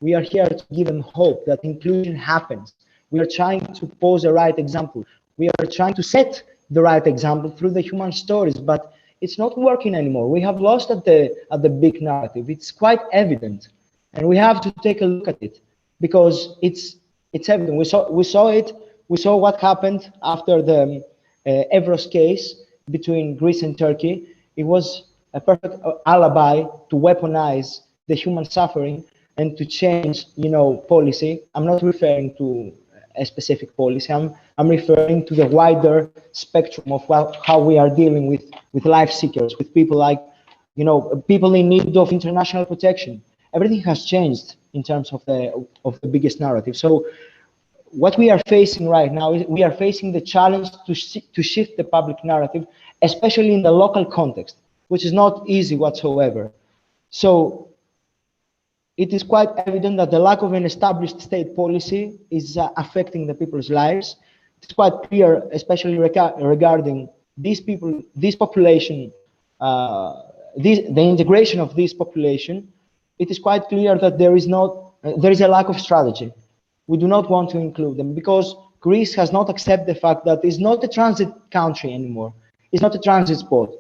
We are here to give them hope that inclusion happens. We are trying to pose a right example. We are trying to set the right example through the human stories, but it's not working anymore. We have lost at the big narrative. It's quite evident, and we have to take a look at it because it's evident. We saw it. We saw what happened after the Evros case between Greece and Turkey. It was a perfect alibi to weaponize the human suffering and to change, policy. I'm not referring to a specific policy. I'm referring to the wider spectrum of how we are dealing with life seekers, with people like, people in need of international protection. Everything has changed in terms of the biggest narrative. So what we are facing right now is we are facing the challenge to shift the public narrative, especially in the local context, which is not easy whatsoever. So it is quite evident that the lack of an established state policy is affecting the people's lives. It's quite clear, especially regarding these people, this population, the integration of this population. It is quite clear that there is a lack of strategy. We do not want to include them because Greece has not accepted the fact that it's not a transit country anymore. It's not a transit spot.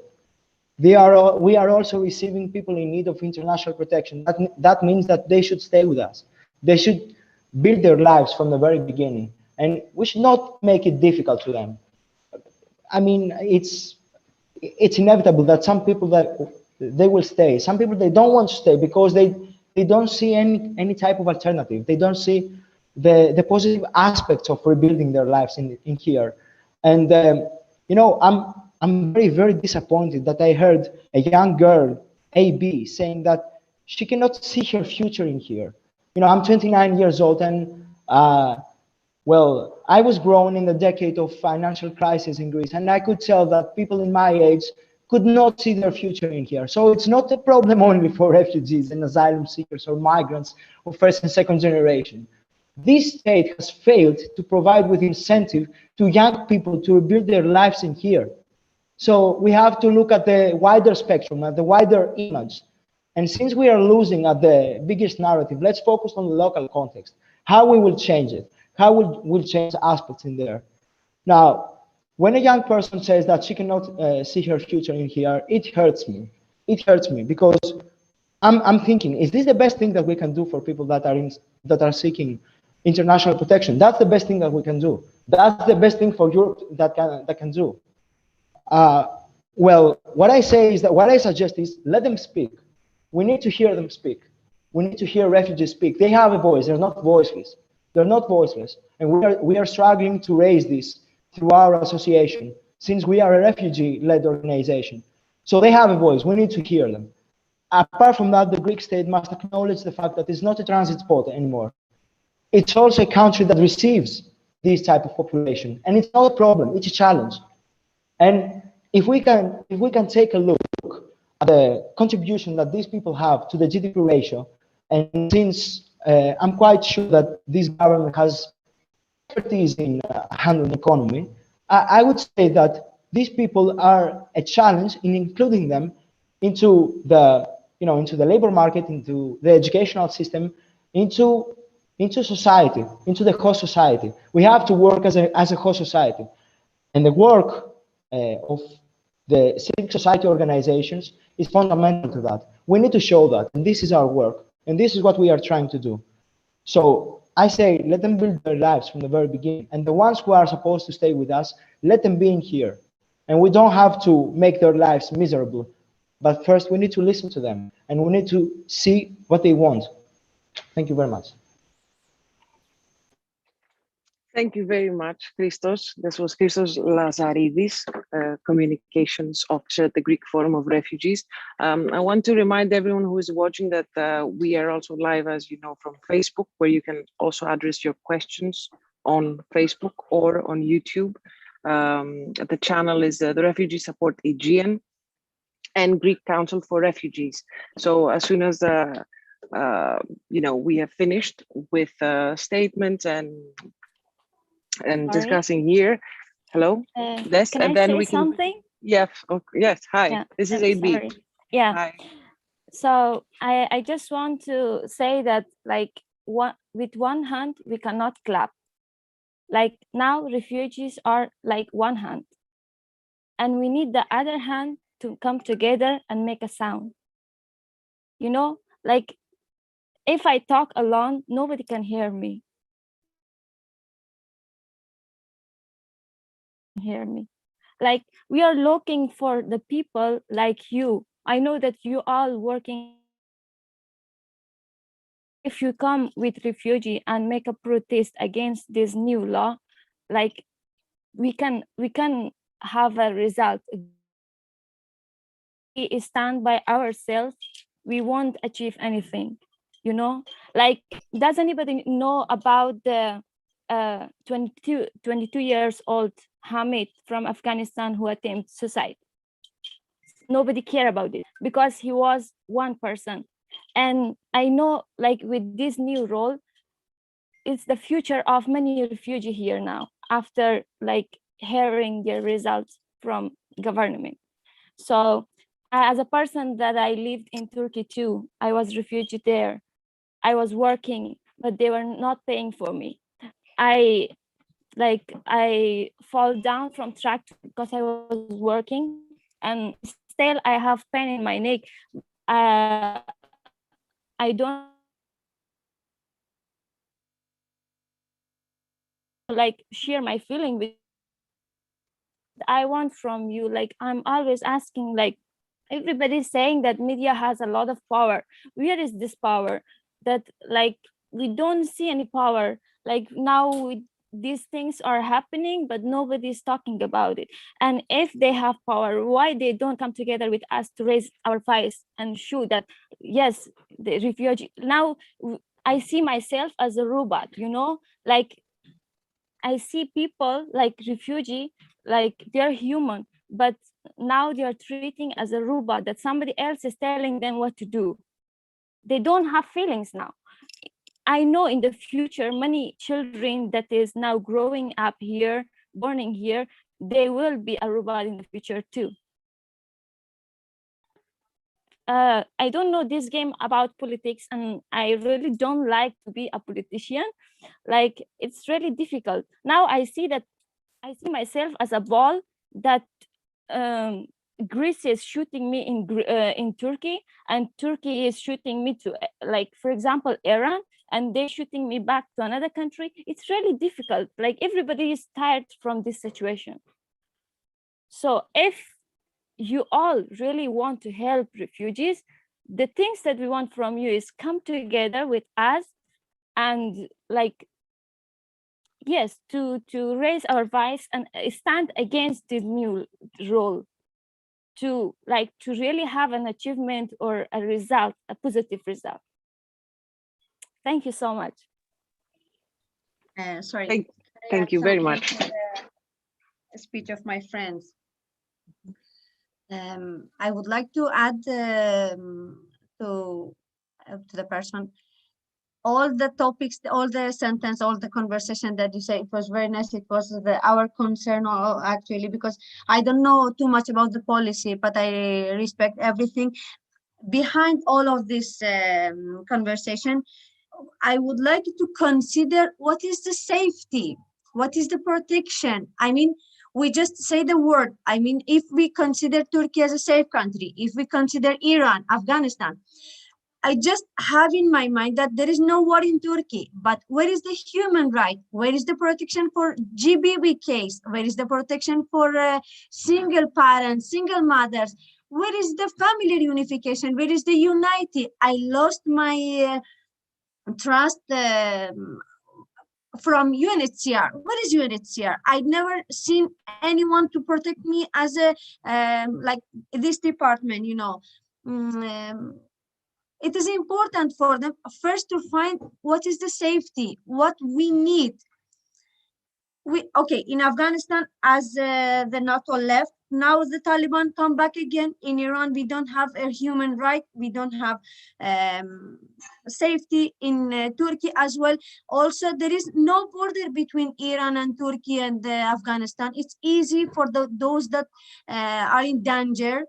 We are also receiving people in need of international protection. That means that they should stay with us. They should build their lives from the very beginning, and we should not make it difficult to them. I mean, it's inevitable that some people that they will stay. Some people they don't want to stay because they don't see any type of alternative. They don't see the positive aspects of rebuilding their lives in here. And I'm very, very disappointed that I heard a young girl, AB, saying that she cannot see her future in here. I'm 29 years old, and well, I was grown in the decade of financial crisis in Greece, and I could tell that people in my age could not see their future in here. So it's not a problem only for refugees and asylum seekers or migrants or first and second generation. This state has failed to provide with incentive to young people to rebuild their lives in here. So we have to look at the wider spectrum, at the wider image. And since we are losing at the biggest narrative, let's focus on the local context, how we will change it, how we'll change aspects in there. Now, when a young person says that she cannot see her future in here, it hurts me. It hurts me because I'm thinking, is this the best thing that we can do for people that are seeking international protection? That's the best thing that we can do. That's the best thing for Europe that can do. Well, what I suggest is let them speak. We need to hear them speak. We need to hear refugees speak. They have a voice. They're not voiceless. They're not voiceless. And we are struggling to raise this through our association, since we are a refugee-led organization. So they have a voice. We need to hear them. Apart from that, the Greek state must acknowledge the fact that it's not a transit spot anymore. It's also a country that receives this type of population. And it's not a problem. It's a challenge. And if we can take a look at the contribution that these people have to the GDP ratio, and since I'm quite sure that this government has expertise in handling economy, I would say that these people are a challenge in including them into the, into the labor market, into the educational system, into society, into the host society. We have to work as a host society. And the work of the civic society organizations is fundamental to that. We need to show that, and this is our work, and this is what we are trying to do. So I say, let them build their lives from the very beginning, and the ones who are supposed to stay with us, let them be in here. And we don't have to make their lives miserable, but first we need to listen to them, and we need to see what they want. Thank you very much. Thank you very much, Christos. This was Christos Lazaridis, Communications Officer at the Greek Forum of Refugees. I want to remind everyone who is watching that we are also live, as you know, from Facebook, where you can also address your questions on Facebook or on YouTube. The channel is the Refugee Support Aegean and Greek Council for Refugees. So as soon as we have finished with statements and discussing here. Hello, Des, can and I then say we can. Something? Yes. Oh, yes. Hi. Yeah, This is I'm AB. sorry. Yeah. Hi. So I just want to say that, like, with one hand we cannot clap. Like, now refugees are like one hand, and we need the other hand to come together and make a sound. Like, if I talk alone, nobody can hear me. Like, we are looking for the people like you. I know that you all working. If you come with refugee and make a protest against this new law, like, we can have a result. We stand by ourselves, we won't achieve anything. Like, does anybody know about the 22 years old Hamid from Afghanistan who attempted suicide? Nobody care about it because he was one person. And I know, like, with this new role, it's the future of many refugees here now, after like hearing their results from government. So as a person that I lived in Turkey too, I was refugee there. I was working, but they were not paying for me. I fall down from track because I was working, and still I have pain in my neck. I don't like share my feeling with. I want from you, like, I'm always asking, like, everybody's saying that media has a lot of power. Where is this power? That, like, we don't see any power. Like, now these things are happening, but nobody's talking about it. And if they have power, why they don't come together with us to raise our voice and show that, yes, the refugee. Now I see myself as a robot, like, I see people like refugee, like, they're human, but now they are treating as a robot that somebody else is telling them what to do. They don't have feelings now. I know in the future, many children that is now growing up here, born in here, they will be a robot in the future too. I don't know this game about politics, and I really don't like to be a politician. Like, it's really difficult. Now I see myself as a ball that Greece is shooting me in Turkey, and Turkey is shooting me to, like, for example, Iran, and they're shooting me back to another country. It's really difficult. Like, everybody is tired from this situation. So if you all really want to help refugees, the things that we want from you is come together with us and, like, yes, to raise our voice and stand against this new role, to really have an achievement or a result, a positive result. Thank you so much. Sorry. Thank you very much. The speech of my friends. I would like to add to the person. all the topics, all the sentence, all the conversation that you say, it was very nice. It was our concern actually, because I don't know too much about the policy, but I respect everything. Behind all of this conversation, I would like to consider what is the safety, what is the protection. I mean, we just say the word. I mean, if we consider Turkey as a safe country, if we consider Iran, Afghanistan, I just have in my mind that there is no war in Turkey, but where is the human right? Where is the protection for GBV case? Where is the protection for single parents, single mothers? Where is the family reunification? Where is the unity? I lost my trust from UNHCR. What is UNHCR? I've never seen anyone to protect me as a like this department, you know. It is important for them first to find what is the safety, what we need. Okay, in Afghanistan, as the NATO left, now the Taliban come back again. In Iran, we don't have a human right. We don't have safety. In Turkey as well. Also, there is no border between Iran and Turkey and Afghanistan. It's easy for those that are in danger.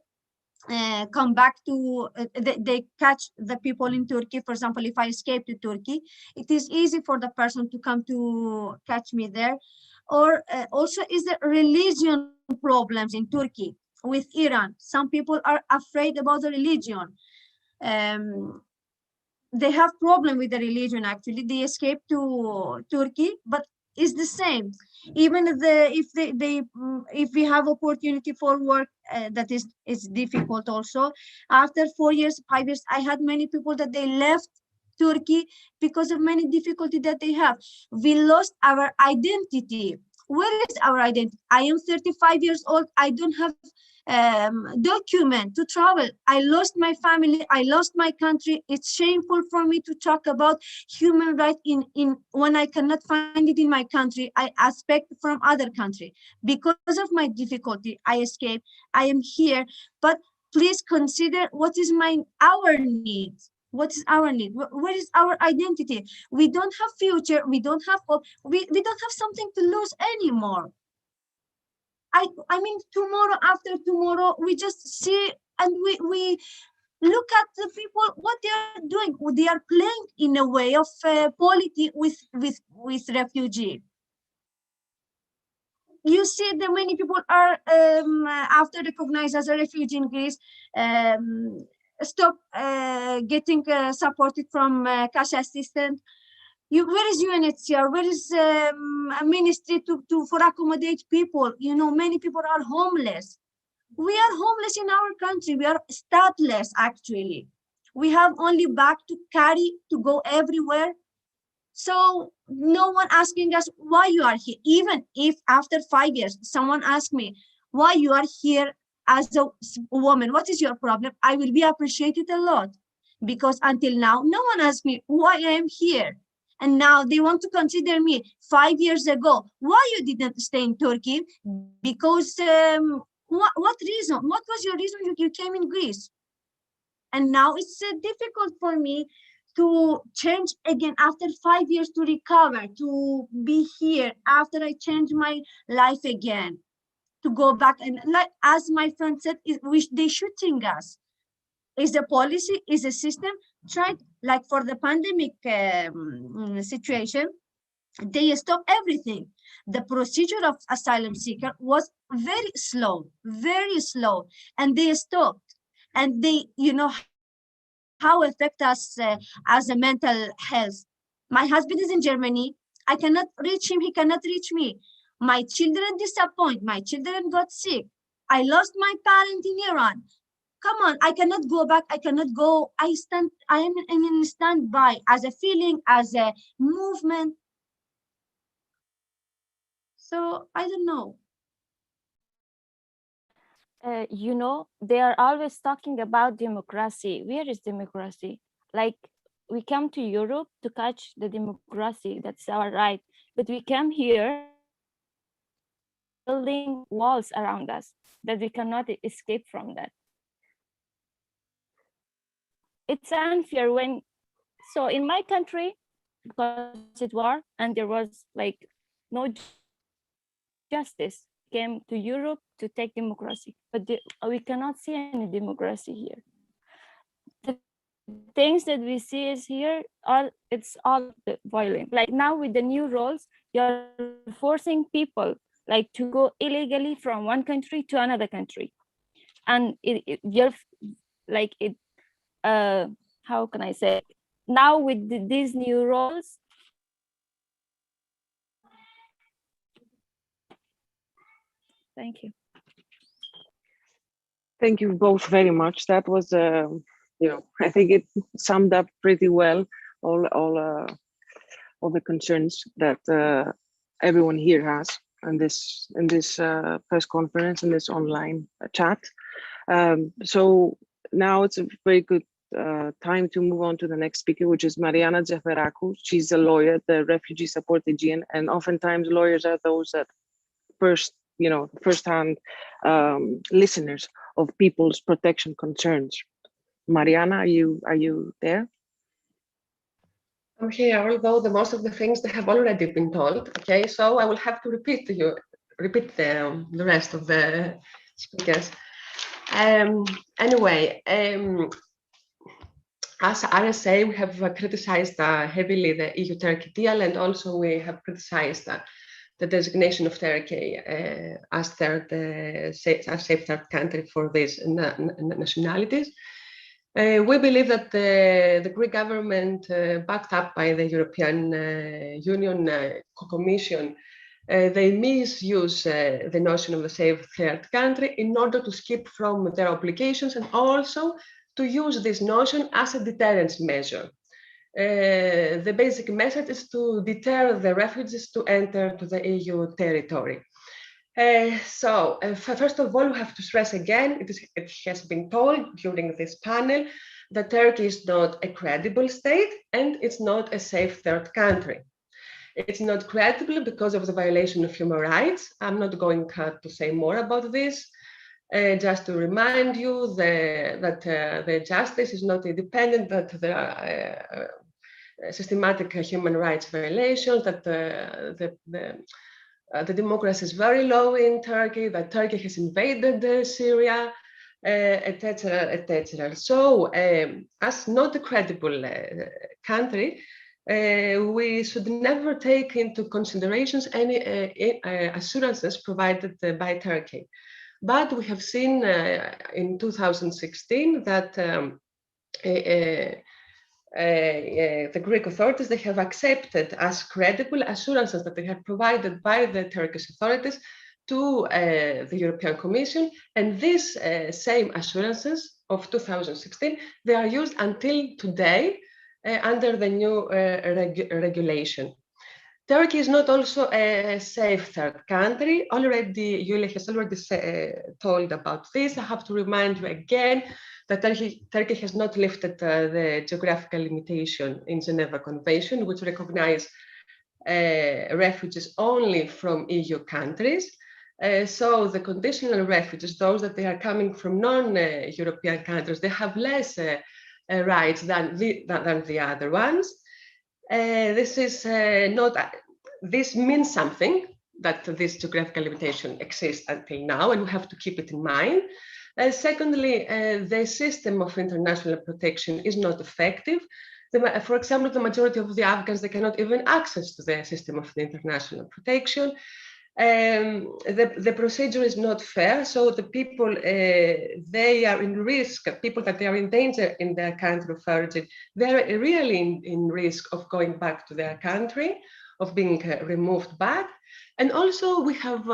Come back to they catch the people in Turkey. For example, if I escape to Turkey, it is easy for the person to come to catch me there. Or also is the religion problems in Turkey with Iran. Some people are afraid about the religion. They have problem with the religion. Actually, they escape to Turkey, but it's the same. Even if we have opportunity for work, that is, it's difficult also. After 4 years, 5 years, I had many people that they left Turkey because of many difficulty that they have. We lost our identity. Where is our identity? I am 35 years old. I don't have document to travel. I lost my family. I lost my country. It's shameful for me to talk about human rights in when I cannot find it in my country. I expect from other country. Because of my difficulty, I escaped. I am here. But please consider what is our needs. What is our need? Where is our identity? We don't have future. We don't have hope. We don't have something to lose anymore. I mean, tomorrow, after tomorrow, we just see and we look at the people, what they are doing. They are playing in a way of politics with refugee. You see that many people are, after recognized as a refugee in Greece, stop getting supported from cash assistance. Where is UNHCR? Where is a ministry for accommodate people? You know, many people are homeless. We are homeless in our country. We are stateless, actually. We have only bag to carry to go everywhere. So no one asking us why you are here. Even if after 5 years, someone asks me why you are here as a woman, what is your problem? I will be appreciated a lot, because until now, no one asked me why I am here. And now they want to consider me 5 years ago. Why you didn't stay in Turkey? Because what reason? What was your reason you came in Greece? And now it's difficult for me to change again after 5 years, to recover, to be here after I change my life again, to go back. And like as my friend said, they shooting us. Is the policy, is the system tried, like for the pandemic situation, they stopped everything. The procedure of asylum seeker was very slow, and they stopped. And they, you know, how affect us as a mental health. My husband is in Germany. I cannot reach him. He cannot reach me. My children disappoint. My children got sick. I lost my parent in Iran. Come on, I cannot go back. I cannot go. I am in standby, as a feeling, as a movement. So I don't know. You know, they are always talking about democracy. Where is democracy? Like, we come to Europe to catch the democracy. That's our right. But we come here building walls around us that we cannot escape from that. It's unfair when, so in my country, because it war and there was like no justice. Came to Europe to take democracy, but we cannot see any democracy here. The things that we see is here, it's all violent. Like now with the new rules, you're forcing people like to go illegally from one country to another country, and you're like it. How can I say? Now with these new rules. Thank you. Thank you both very much. That was, I think it summed up pretty well all the concerns that everyone here has in this press conference, in this online chat. So now it's a very good time to move on to the next speaker, which is Mariana Jeferakou. She's a lawyer at the Refugee Support Aegean, and oftentimes lawyers are those that first-hand listeners of people's protection concerns. Mariana, are you there? I'm here, although most of the things they have already been told. Okay, so I will have to repeat the rest of the speakers. Anyway, as RSA, we have criticized heavily the EU-Turkey deal, and also we have criticized the designation of Turkey as safe third country for these nationalities. We believe that the Greek government, backed up by the European Union Commission, they misuse the notion of the safe third country in order to skip from their obligations and also to use this notion as a deterrence measure. The basic message is to deter the refugees to enter to the EU territory. First of all, we have to stress again, it has been told during this panel that Turkey is not a credible state and it's not a safe third country. It's not credible because of the violation of human rights. I'm not going to say more about this. Just to remind you that the justice is not independent, that there are systematic human rights violations, that the democracy is very low in Turkey, that Turkey has invaded Syria, etc., etc. So, as not a credible country, we should never take into considerations any assurances provided by Turkey. But we have seen in 2016 that the Greek authorities, they have accepted as credible assurances that they have provided by the Turkish authorities to the European Commission. And these same assurances of 2016, they are used until today under the new regulation. Turkey is not also a safe third country. Already, Yulia has already told about this. I have to remind you again that Turkey has not lifted the geographical limitation in Geneva Convention, which recognize refugees only from EU countries. So the conditional refugees, those that they are coming from non-European countries, they have less rights than the other ones. This means something, that this geographical limitation exists until now, and we have to keep it in mind. Secondly, the system of international protection is not effective. For example, the majority of the Afghans, they cannot even access to the system of the international protection. The procedure is not fair, so the people, they are in risk, people that they are in danger in their country of origin, they're really in risk of going back to their country, of being removed back. And also we have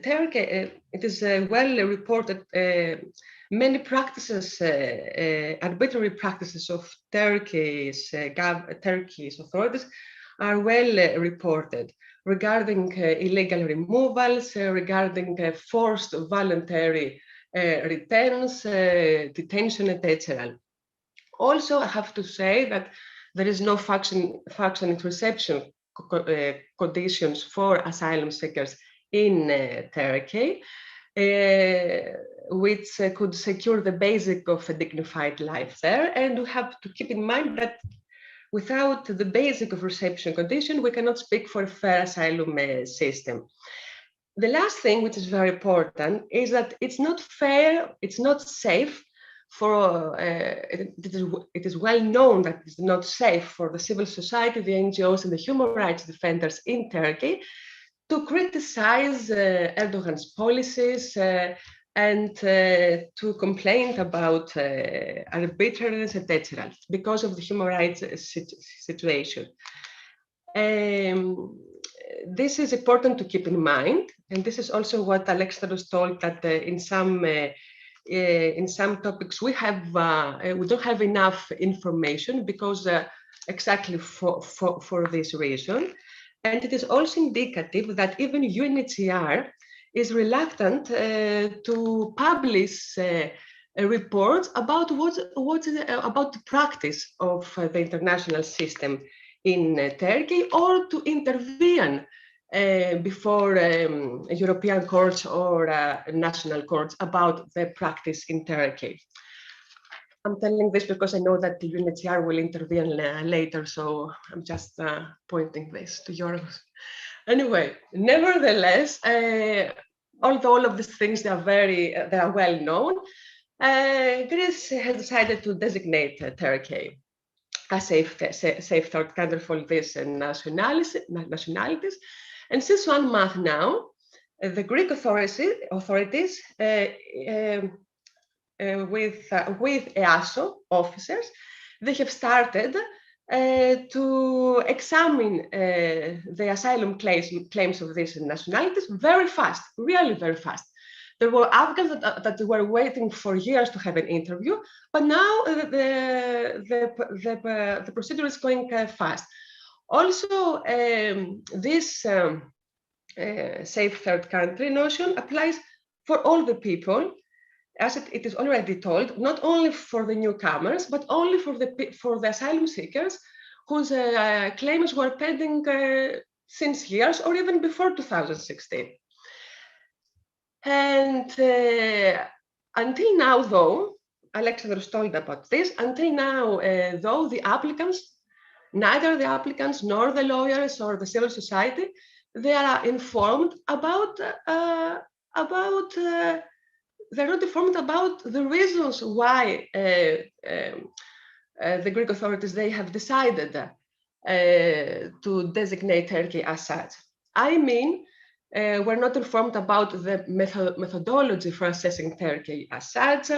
Turkey, it is well reported, many practices, arbitrary practices of Turkey's authorities are well reported regarding illegal removals, regarding forced voluntary returns, detention, etc. Also, I have to say that there is no functioning reception conditions for asylum seekers in Turkey, which could secure the basic of a dignified life there. And we have to keep in mind that without the basic of reception condition, we cannot speak for a fair asylum system. The last thing, which is very important, is that it's not fair, it's not safe for, it is well known that it's not safe for the civil society, the NGOs and the human rights defenders in Turkey to criticize Erdogan's policies and to complain about arbitrariness, etc., because of the human rights situation. This is important to keep in mind, and this is also what Alexandros told, that in some topics we don't have enough information because exactly for this reason. And it is also indicative that even UNHCR is reluctant to publish reports about about the practice of the international system in Turkey, or to intervene before European courts or national courts about the practice in Turkey. I'm telling this because I know that the UNHCR will intervene later, so I'm just pointing this to yours. Anyway, nevertheless, although all of these things they are well known, Greece has decided to designate Turkey a safe third country for these nationalities. And since 1 month now, the Greek authorities with EASO officers, they have started to examine the asylum claims of these nationalities very fast, really very fast. There were Afghans that were waiting for years to have an interview, but now the procedure is going fast. Also, this safe third country notion applies for all the people, as it is already told, not only for the newcomers, but only for the asylum seekers whose claims were pending since years or even before 2016. And until now, though, Alexandros told about this, until now, though, the applicants, neither the applicants nor the lawyers or the civil society, they are informed about, they're not informed about the reasons why the Greek authorities, they have decided to designate Turkey as such. I mean, we're not informed about the methodology for assessing Turkey as such,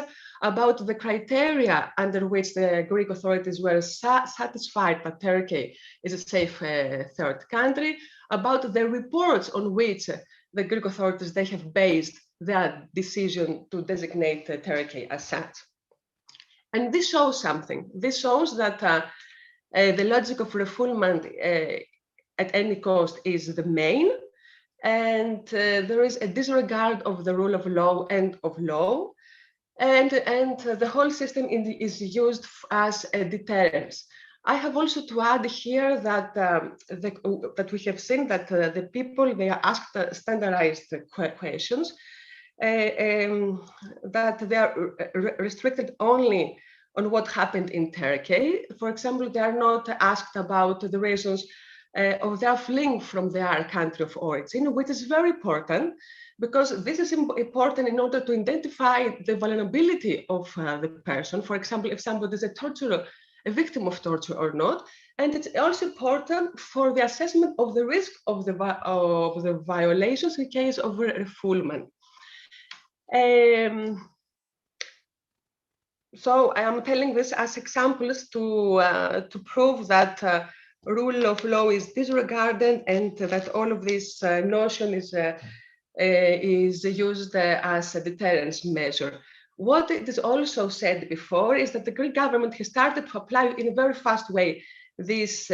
about the criteria under which the Greek authorities were satisfied that Turkey is a safe third country, about the reports on which the Greek authorities, they have based their decision to designate Turkey as such. And this shows something. This shows that the logic of refoulement at any cost is the main, and there is a disregard of the rule of law and of law, and the whole system is used as a deterrence. I have also to add here that that we have seen that the people, they are asked standardized questions, that they are restricted only on what happened in Turkey. For example, they are not asked about the reasons of their fleeing from their country of origin, which is very important, because this is important in order to identify the vulnerability of the person. For example, if somebody is a victim of torture or not. And it's also important for the assessment of the risk of the violations in case of refoulement. So I am telling this as examples to prove that rule of law is disregarded and that all of this notion is used as a deterrence measure. What it is also said before is that the Greek government has started to apply in a very fast way this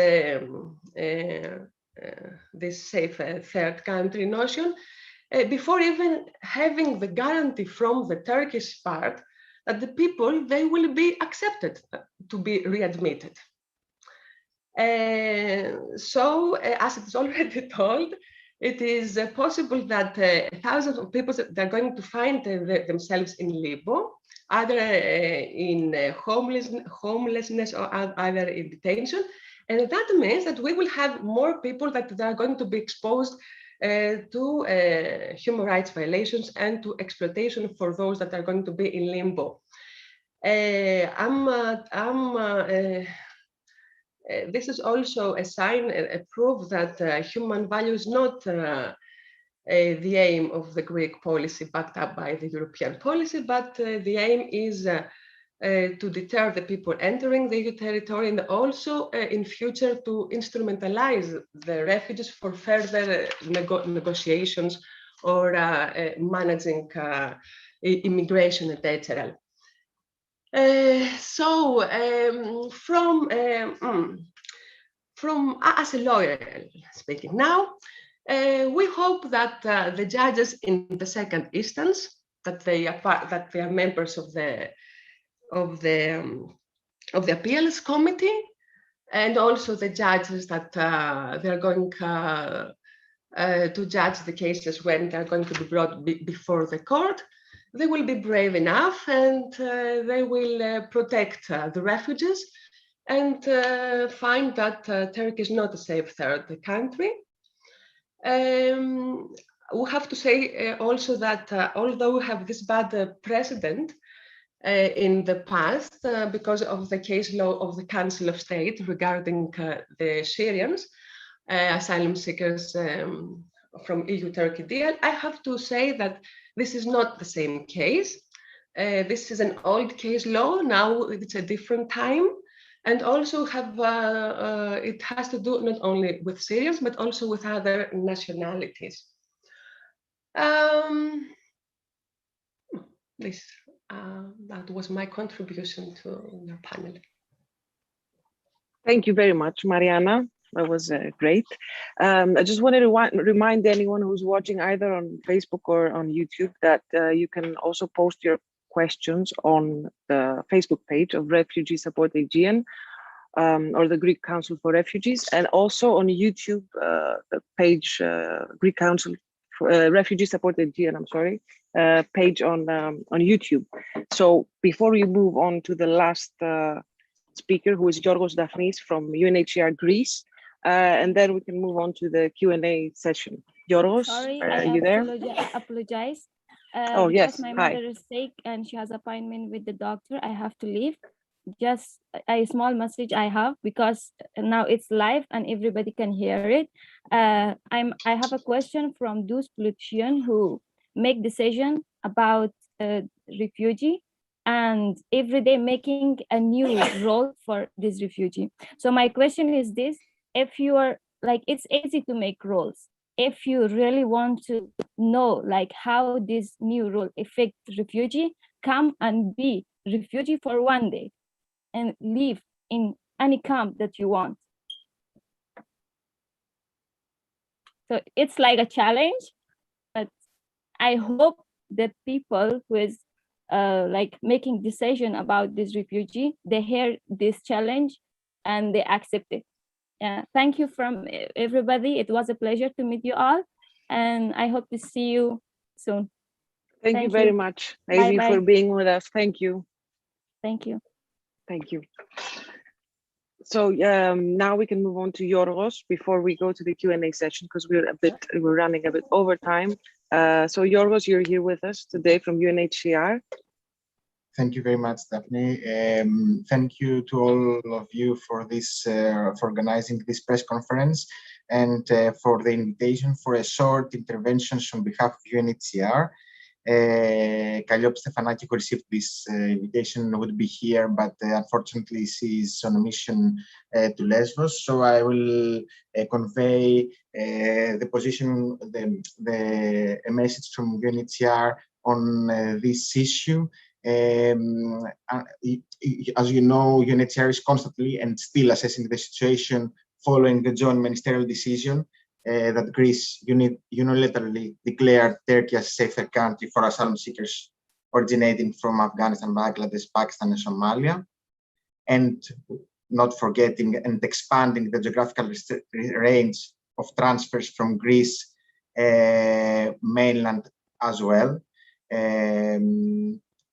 safe third country notion before even having the guarantee from the Turkish part that the people, they will be accepted to be readmitted. So, as it is already told, it is possible that thousands of people, they're going to find themselves in limbo, either in homelessness or either in detention. And that means that we will have more people that are going to be exposed to human rights violations and to exploitation for those that are going to be in limbo. This is also a sign, a proof that human value is not the aim of the Greek policy backed up by the European policy, but the aim is to deter the people entering the EU territory, and also in future to instrumentalize the refugees for further negotiations or managing immigration, etc. From as a lawyer speaking now, we hope that the judges in the second instance, that they are members of the appeals committee, and also the judges that they're going to judge the cases when they're going to be brought before the court, they will be brave enough, and they will protect the refugees and find that Turkey is not a safe third country. We have to say also that although we have this bad precedent in the past because of the case law of the Council of State regarding the Syrians, asylum seekers from EU-Turkey deal, I have to say that this is not the same case. This is an old case law. Now it's a different time. And also it has to do not only with Syrians, but also with other nationalities. That was my contribution to your panel. Thank you very much, Mariana. That was great. I just wanted to remind anyone who's watching either on Facebook or on YouTube that you can also post your questions on the Facebook page of Refugee Support Aegean or the Greek Council for Refugees, and also on YouTube, the page Greek Council for Refugee Support Aegean, page on YouTube. So before we move on to the last speaker, who is Giorgos Daphnis from UNHCR Greece, and then we can move on to the Q&A session. Giorgos, are you there? I apologize. Oh, yes. My mother is sick and she has an appointment with the doctor. I have to leave. Just a small message I have, because now it's live and everybody can hear it. I have a question from those politicians who make decision about refugee, and every day making a new role for this refugee. So my question is this: if you are like, it's easy to make roles. If you really want to know like how this new role affect refugee, come and be refugee for one day and live in any camp that you want. So it's like a challenge, but I hope that people who is like making decision about this refugee, they hear this challenge and they accept it. Thank you from everybody. It was a pleasure to meet you all, and I hope to see you soon. Thank you very much, Amy, for being with us. Thank you. Thank you. Thank you. So now we can move on to Giorgos before we go to the Q&A session, because we're running a bit over time. So Giorgos, you're here with us today from UNHCR. Thank you very much, Daphne. Thank you to all of you for this, for organizing this press conference, and for the invitation for a short intervention on behalf of UNHCR. Kalliopi Stefanaki, who received this invitation, would be here, but unfortunately she is on a mission to Lesbos. So I will convey the position, a message from UNHCR on this issue. As you know, UNHCR is constantly and still assessing the situation following the joint ministerial decision that Greece unilaterally declared Turkey as a safer country for asylum seekers originating from Afghanistan, Bangladesh, Pakistan, and Somalia, and not forgetting and expanding the geographical range of transfers from Greece mainland as well.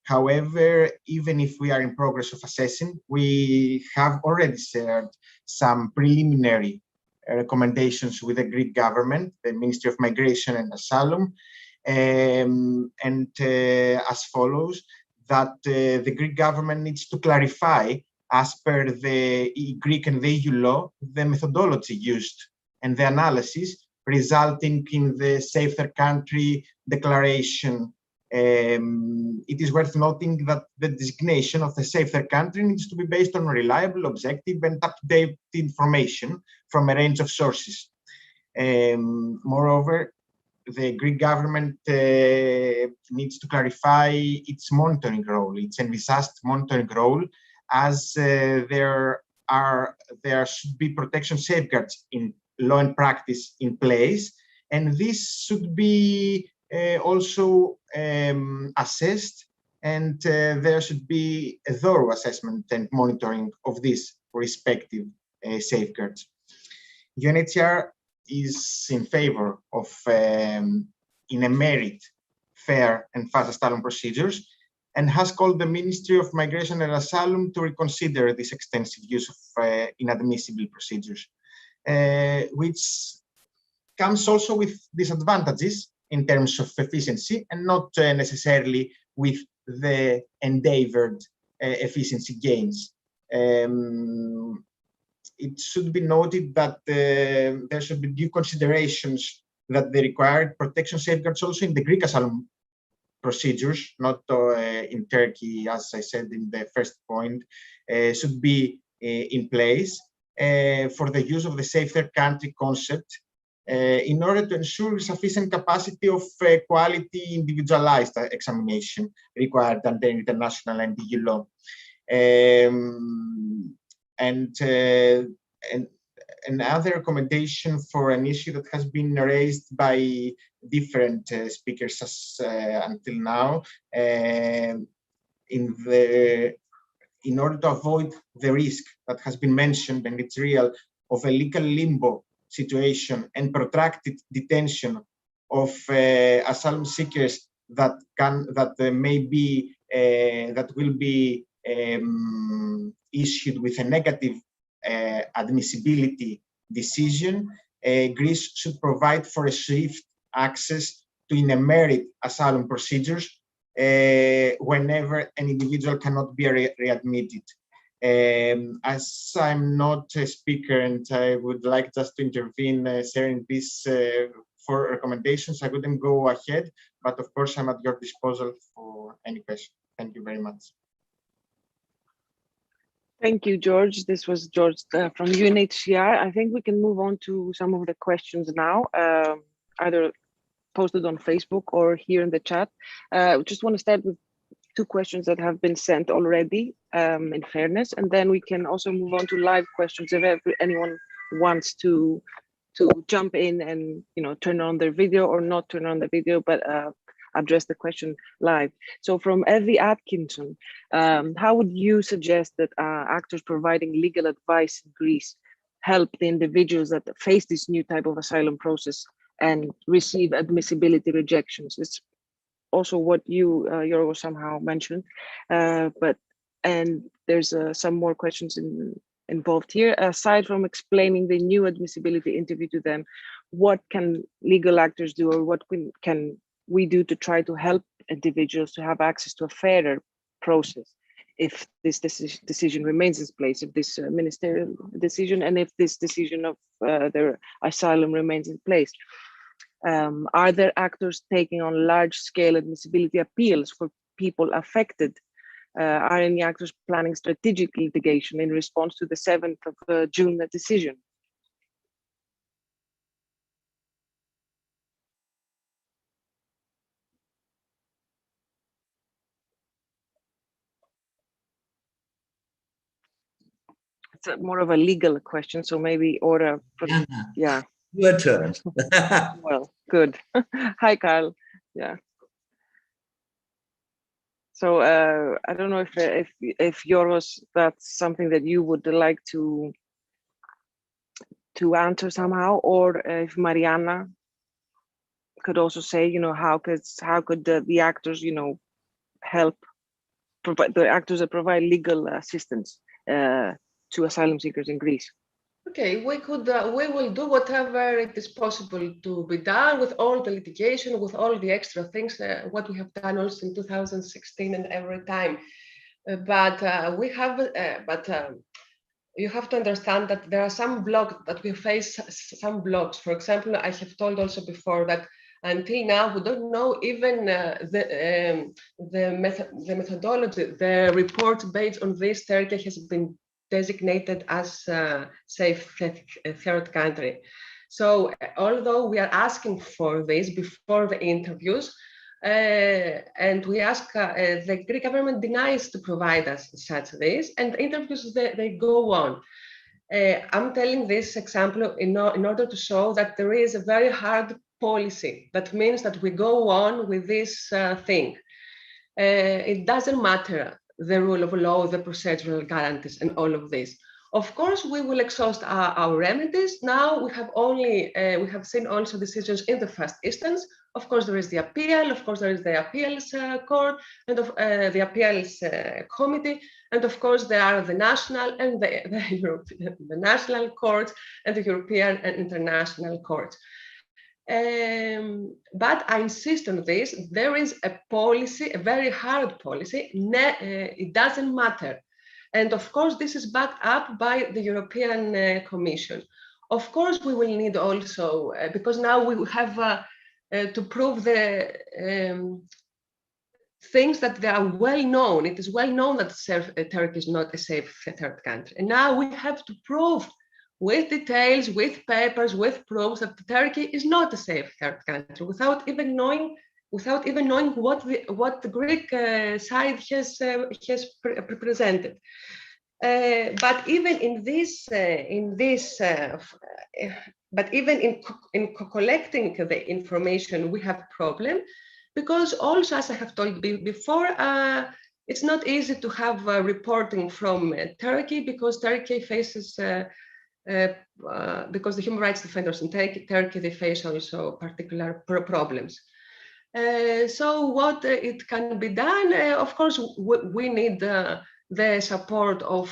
However, even if we are in progress of assessing, we have already shared some preliminary recommendations with the Greek government, the Ministry of Migration and Asylum, as follows, that the Greek government needs to clarify, as per the Greek and the EU law, the methodology used and the analysis resulting in the Safe Third Country declaration. It is worth noting that the designation of the Safe Third Country needs to be based on reliable, objective, and up-to-date information from a range of sources. Moreover, the Greek government needs to clarify its monitoring role, its envisaged monitoring role, as there should be protection safeguards in law and practice in place, and this should be also assessed, and there should be a thorough assessment and monitoring of these respective safeguards. UNHCR is in favor of in a merit, fair and fast asylum procedures, and has called the Ministry of Migration and Asylum to reconsider this extensive use of inadmissible procedures, which comes also with disadvantages in terms of efficiency and not necessarily with the endeavored efficiency gains. It should be noted that there should be due considerations that the required protection safeguards also in the Greek asylum procedures, not in Turkey, as I said in the first point, should be in place for the use of the Safe Third Country concept in order to ensure sufficient capacity of quality individualized examination required under international and EU law. Another recommendation for an issue that has been raised by different speakers until now, in order to avoid the risk that has been mentioned, and it's real, of a legal limbo situation and protracted detention of asylum seekers that will be issued with a negative admissibility decision, Greece should provide for a swift access to in a merit asylum procedures whenever an individual cannot be readmitted. As I'm not a speaker and I would like just to intervene sharing these 4 recommendations, I wouldn't go ahead, but of course I'm at your disposal for any question. Thank you very much. Thank you, George. This was George from UNHCR. I think we can move on to some of the questions now, either posted on Facebook or here in the chat. We just want to start with 2 questions that have been sent already, in fairness, and then we can also move on to live questions if anyone wants to jump in and turn on their video or not turn on the video, but address the question live. So from Evie Atkinson, how would you suggest that actors providing legal advice in Greece help the individuals that face this new type of asylum process and receive admissibility rejections? It's also what Yorgo somehow mentioned, and there's some more questions involved here. Aside from explaining the new admissibility interview to them, what can legal actors do, or what can we do to try to help individuals to have access to a fairer process if this decision remains in place, if this ministerial decision, and if this decision of their asylum remains in place? Are there actors taking on large-scale admissibility appeals for people affected? Are any actors planning strategic litigation in response to the 7th of June decision? It's more of a legal question, so maybe Ora. Yeah. Your turn. Well, good. Hi, Carl. Yeah. So I don't know if Yorgos, that's something that you would like to answer somehow, or if Mariana could also say, how could the actors, help the actors that provide legal assistance to asylum seekers in Greece? Okay, we will do whatever it is possible to be done with all the litigation, with all the extra things, what we have done also in 2016 and every time. But you have to understand that there are some blocks that we face, some blocks. For example, I have told also before that until now we don't know even the methodology. The report based on this, Turkey has been designated as a safe third country. So although we are asking for this before the interviews, and we ask, the Greek government denies to provide us such this, and the interviews, they go on. I'm telling this example in order to show that there is a very hard policy. That means that we go on with this thing. It doesn't matter the rule of law, the procedural guarantees, and all of this. Of course, we will exhaust our remedies. Now we have only, we have seen also decisions in the first instance. Of course, there is the appeal. Of course, there is the appeals court and the appeals committee. And of course, there are the national and the national courts and the European and international courts. But I insist on this. There is a policy, a very hard policy. It doesn't matter. And of course, this is backed up by the European Commission. Of course, we will need also, because now we have to prove the things that they are well known. It is well known that Turkey is not a safe third country. And now we have to prove with details, with papers, with proofs that Turkey is not a safe third country without even knowing what the Greek side has presented. But even in collecting the information, we have a problem, because also, as I have told before, it's not easy to have reporting from Turkey, because Turkey faces because the human rights defenders in Turkey, they face also particular problems. So what it can be done, of course, we need the support of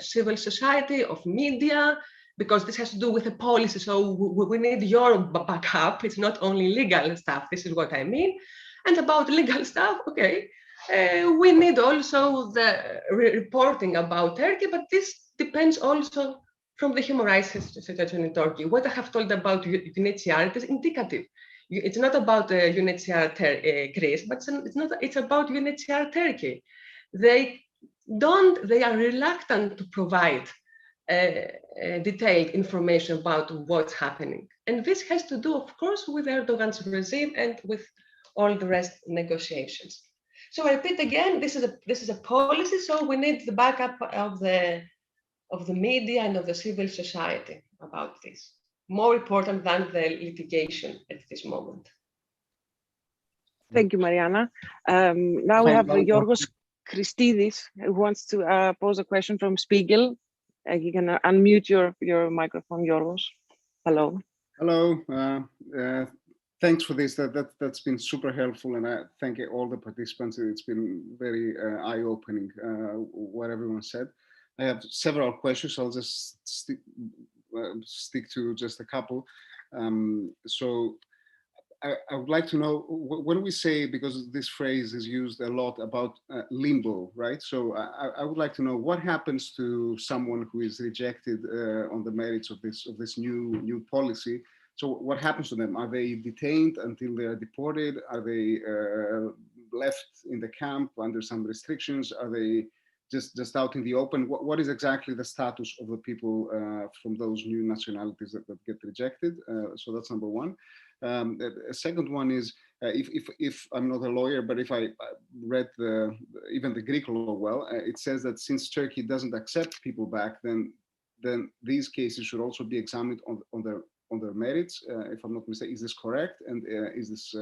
civil society, of media, because this has to do with a policy. So we need your backup. It's not only legal stuff. This is what I mean. And about legal stuff, okay, we need also the reporting about Turkey, but this depends also from the human rights situation in Turkey. What I have told about UNHCR, it is indicative. It's not about UNHCR Greece, but it's about UNHCR Turkey. They are reluctant to provide detailed information about what's happening. And this has to do, of course, with Erdogan's regime and with all the rest negotiations. So I repeat again, this is a policy, so we need the backup of the media and of the civil society about this. More important than the litigation at this moment. Thank you, Mariana. Now we have Yorgos Christidis, who wants to pose a question from Spiegel. You can unmute your microphone, Yorgos. Hello. Hello. Thanks for this. That's been super helpful, and I thank all the participants. It's been very eye-opening what everyone said. I have several questions. I'll just stick to just a couple. So I would like to know, when we say, because this phrase is used a lot about limbo, right? So I would like to know what happens to someone who is rejected on the merits of this new policy. So what happens to them? Are they detained until they are deported? Are they left in the camp under some restrictions? Are they just out in the open? What is exactly the status of the people from those new nationalities that get rejected? So that's number one. A second one is, if I'm not a lawyer, but if I read even the Greek law well, it says that since Turkey doesn't accept people back, then these cases should also be examined on their merits. If I'm not mistaken, is this correct? And is this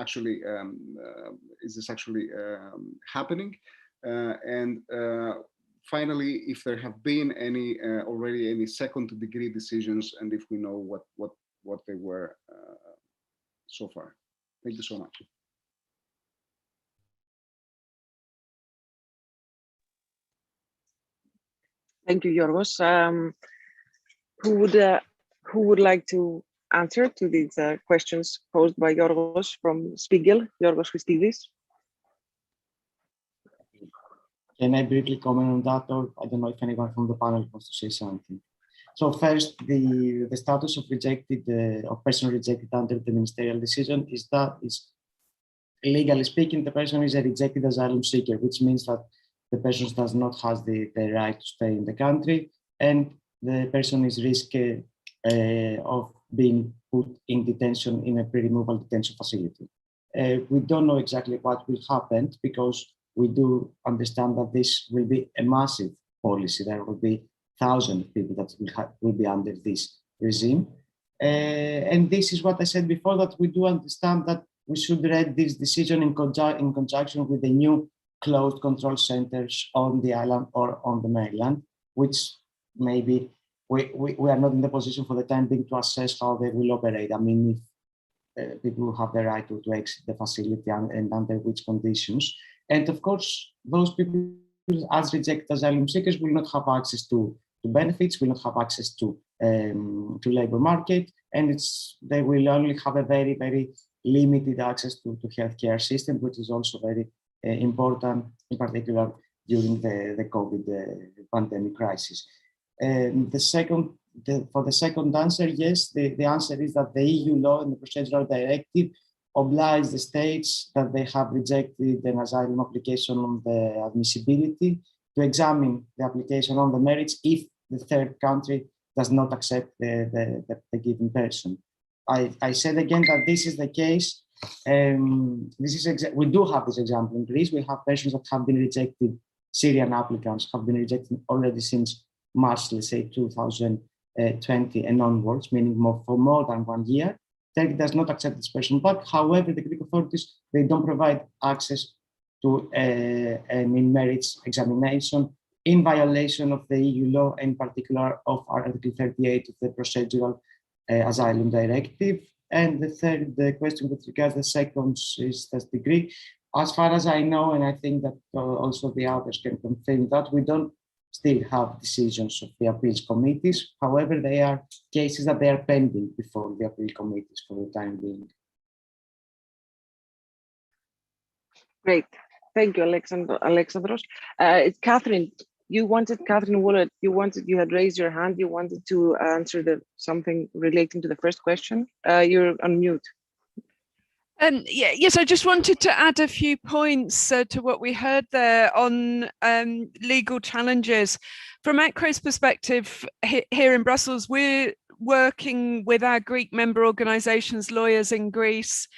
actually happening? And finally, if there have been already any second degree decisions, and if we know what they were so far. Thank you so much. Thank you, Yorgos. Who would like to answer to these questions posed by Yorgos from Spiegel, Yorgos Christidis? Can I briefly comment on that, or I don't know if anyone from the panel wants to say something? So first, the status of rejected, of person rejected under the ministerial decision is that, legally speaking, the person is a rejected asylum seeker, which means that the person does not have the right to stay in the country, and the person is risk of being put in detention in a pre-removal detention facility. We don't know exactly what will happen, because we do understand that this will be a massive policy. There will be thousands of people that will be under this regime. And this is what I said before, that we do understand that we should read this decision in conjunction with the new closed control centers on the island or on the mainland, which maybe we are not in the position for the time being to assess how they will operate. I mean, if people will have the right to exit the facility and under which conditions. And of course, those people as rejected asylum seekers will not have access to benefits, will not have access to labor market, and they will only have a very, very limited access to healthcare system, which is also very important, in particular during the COVID pandemic crisis. For the second answer, yes, the answer is that the EU law and the procedural directive oblige the states that they have rejected an asylum application on the admissibility to examine the application on the merits if the third country does not accept the given person. I said again that this is the case. We do have this example in Greece. We have persons that have been rejected, Syrian applicants have been rejected already since March, let's say 2020 and onwards, meaning for more than 1 year. Turkey does not accept this person back. However, the Greek authorities, they don't provide access to an merits examination in violation of the EU law, in particular of Article 38 of the procedural asylum directive. And the third question with regards to the second is the degree. As far as I know, and I think that also the others can confirm that, we don't still have decisions of the appeals committees. However, they are cases that they are pending before the appeal committees for the time being. Great, thank you, Alexandros. It's Catherine. Catherine Woolard, you had raised your hand. You wanted to answer something relating to the first question. You're on mute. Yes, I just wanted to add a few points to what we heard there on legal challenges. From ACRE's perspective, here in Brussels, we're working with our Greek member organisations, lawyers in Greece,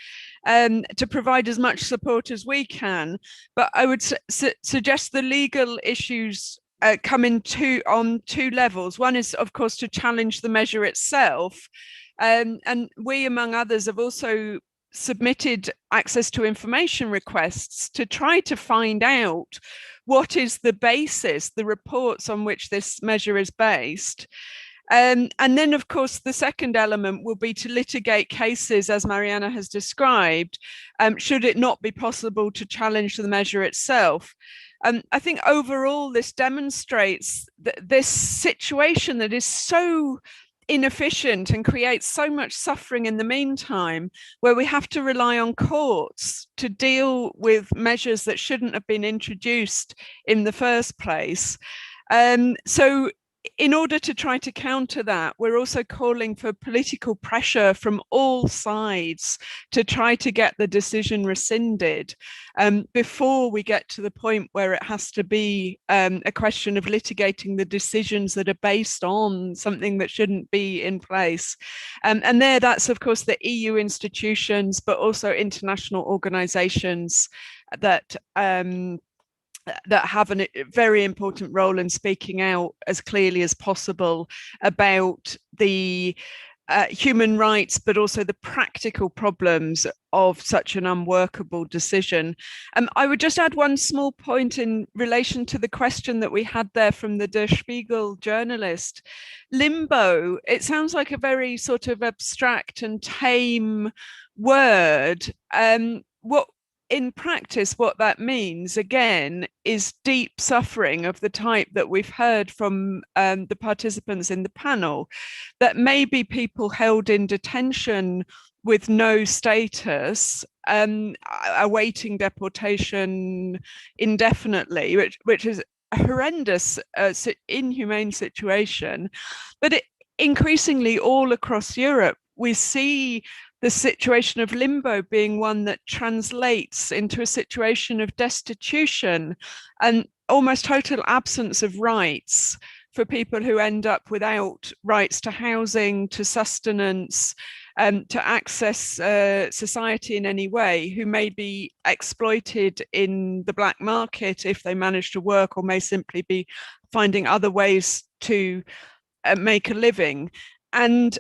to provide as much support as we can. But I would suggest the legal issues come on two levels. One is, of course, to challenge the measure itself. And we, among others, have also submitted access to information requests to try to find out what is the basis, the reports on which this measure is based. And then, of course, the second element will be to litigate cases, as Mariana has described, should it not be possible to challenge the measure itself. I think overall this demonstrates this situation that is so inefficient and creates so much suffering in the meantime, where we have to rely on courts to deal with measures that shouldn't have been introduced in the first place. So in order to try to counter that, we're also calling for political pressure from all sides to try to get the decision rescinded before we get to the point where it has to be a question of litigating the decisions that are based on something that shouldn't be in place. And that's, of course, the EU institutions, but also international organizations that have a very important role in speaking out as clearly as possible about the human rights, but also the practical problems of such an unworkable decision. I would just add one small point in relation to the question that we had there from the Der Spiegel journalist. Limbo, it sounds like a very sort of abstract and tame word. What in practice, what that means, again, is deep suffering of the type that we've heard from the participants in the panel, that may be people held in detention with no status, awaiting deportation indefinitely, which is a horrendous, inhumane situation. But increasingly all across Europe, we see the situation of limbo being one that translates into a situation of destitution and almost total absence of rights for people who end up without rights to housing, to sustenance, to access society in any way, who may be exploited in the black market if they manage to work, or may simply be finding other ways to make a living. And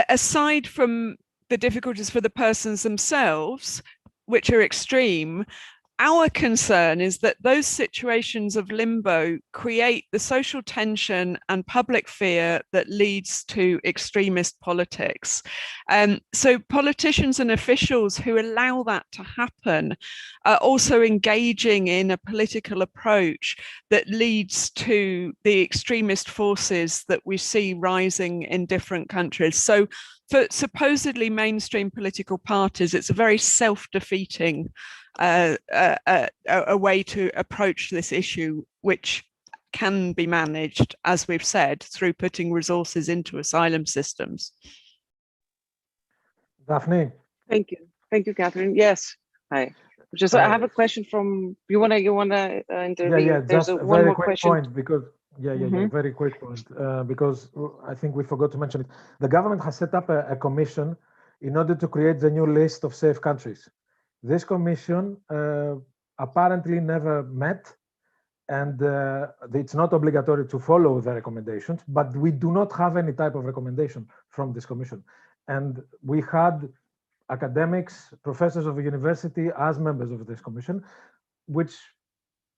aside from the difficulties for the persons themselves, which are extreme, our concern is that those situations of limbo create the social tension and public fear that leads to extremist politics. So politicians and officials who allow that to happen are also engaging in a political approach that leads to the extremist forces that we see rising in different countries. So for supposedly mainstream political parties, it's a very self-defeating a way to approach this issue, which can be managed, as we've said, through putting resources into asylum systems. Daphne. Thank you, Catherine. Yes. Hi. Just I have a question from you. Wanna intervene? Yeah. There's Just a one very more quick question. point, because very quick point, because I think we forgot to mention it. The government has set up a commission in order to create the new list of safe countries. This commission apparently never met, and it's not obligatory to follow the recommendations, but we do not have any type of recommendation from this commission. And we had academics, professors of a university as members of this commission, which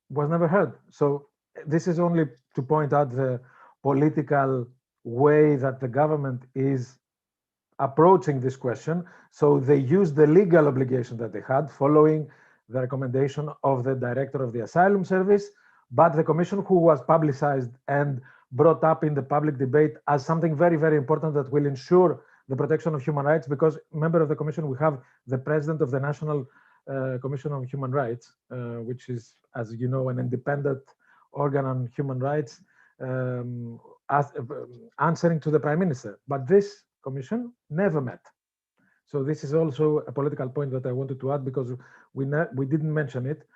was never heard. So this is only to point out the political way that the government is approaching this question. So they used the legal obligation that they had following the recommendation of the director of the Asylum Service, but the commission, who was publicized and brought up in the public debate as something very, very important that will ensure the protection of human rights, because member of the commission, we have the president of the National Commission on Human Rights, which is, as you know, an independent organ on human rights, answering to the Prime Minister. But this commission never met. So this is also a political point that I wanted to add, because we didn't mention it.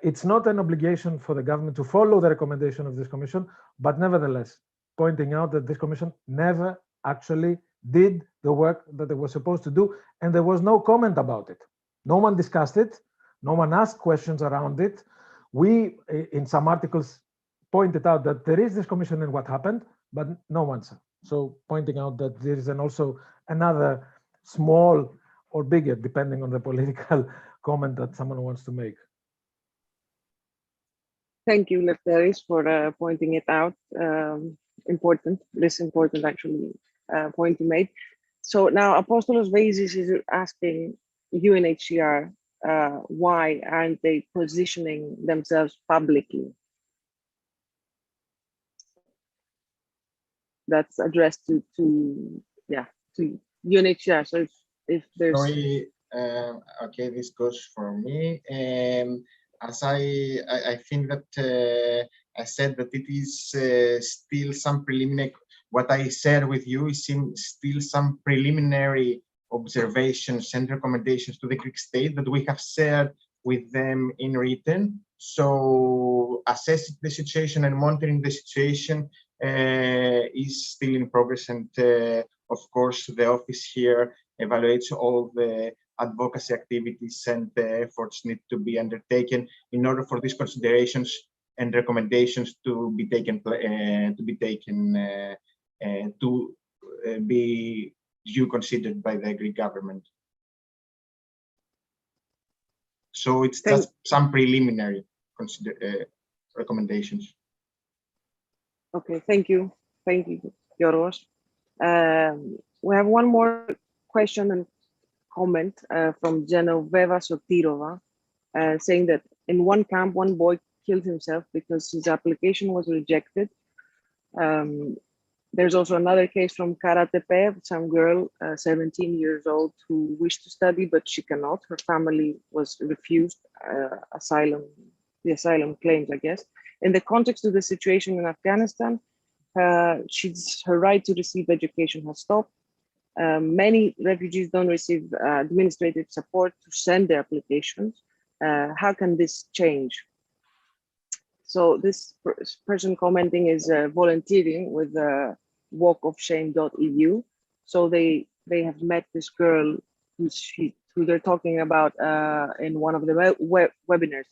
It's not an obligation for the government to follow the recommendation of this commission, but nevertheless, pointing out that this commission never actually did the work that it was supposed to do, and there was no comment about it. No one discussed it. No one asked questions around it. We, in some articles, pointed out that there is this commission and what happened, but no one said. So pointing out that there is also another small or bigger, depending on the political comment that someone wants to make. Thank you, Lefteris, for pointing it out. Important actually point you made. So now Apostolos Vazis is asking UNHCR why aren't they positioning themselves publicly? That's addressed to UNHCR. So if there's okay, this goes for me. As I think that I said that it is still some preliminary. What I shared with you is still some preliminary observations and recommendations to the Greek state that we have shared with them in written. So assessing the situation and monitoring the situation is still in progress, and of course the office here evaluates all the advocacy activities and efforts need to be undertaken in order for these considerations and recommendations to be due considered by the Greek government. So it's just some preliminary recommendations. Okay, thank you, Yorgos. We have one more question and comment from Genoveva Sotirova. saying that in one camp, one boy killed himself because his application was rejected. There's also another case from Karatepe, some girl, 17 years old, who wished to study, but she cannot. Her family was refused the asylum claims, I guess. In the context of the situation in Afghanistan, her right to receive education has stopped. Many refugees don't receive administrative support to send their applications. How can this change? So this person commenting is volunteering with walkofshame.eu. So they have met this girl who they're talking about in one of the webinars.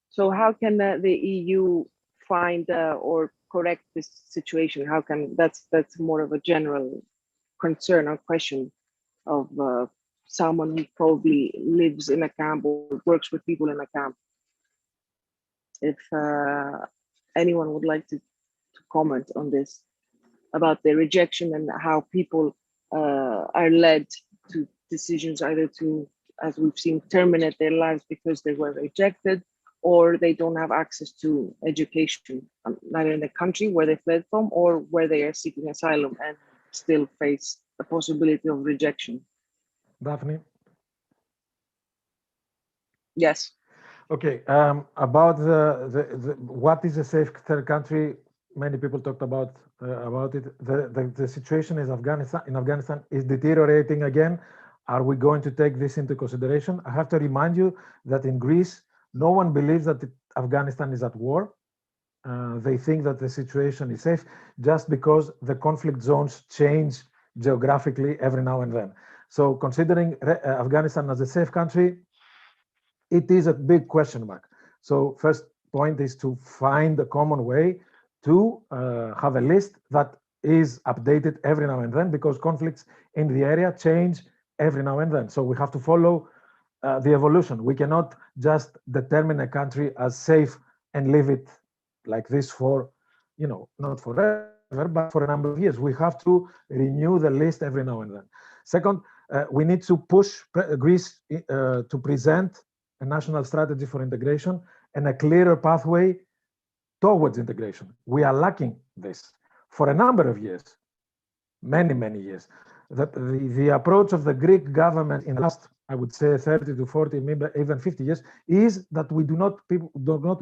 So how can the EU find or correct this situation? How can that's more of a general concern or question of someone who probably lives in a camp or works with people in a camp. If anyone would like to comment on this, about the rejection and how people are led to decisions either to, as we've seen, terminate their lives because they were rejected, or they don't have access to education, neither in the country where they fled from or where they are seeking asylum and still face the possibility of rejection. Daphne? Yes. Okay, about what is a safe third country, many people talked about it. The situation in Afghanistan is deteriorating again. Are we going to take this into consideration? I have to remind you that in Greece, no one believes that Afghanistan is at war. They think that the situation is safe just because the conflict zones change geographically every now and then. So considering Afghanistan as a safe country, it is a big question mark. So first point is to find a common way to have a list that is updated every now and then, because conflicts in the area change every now and then. So we have to follow the evolution. We cannot just determine a country as safe and leave it like this for, not forever, but for a number of years. We have to renew the list every now and then. Second, we need to push Greece to present a national strategy for integration and a clearer pathway towards integration. We are lacking this for a number of years, many, many years. The approach of the Greek government in the last, I would say, 30 to 40, maybe even 50 years, is that we do not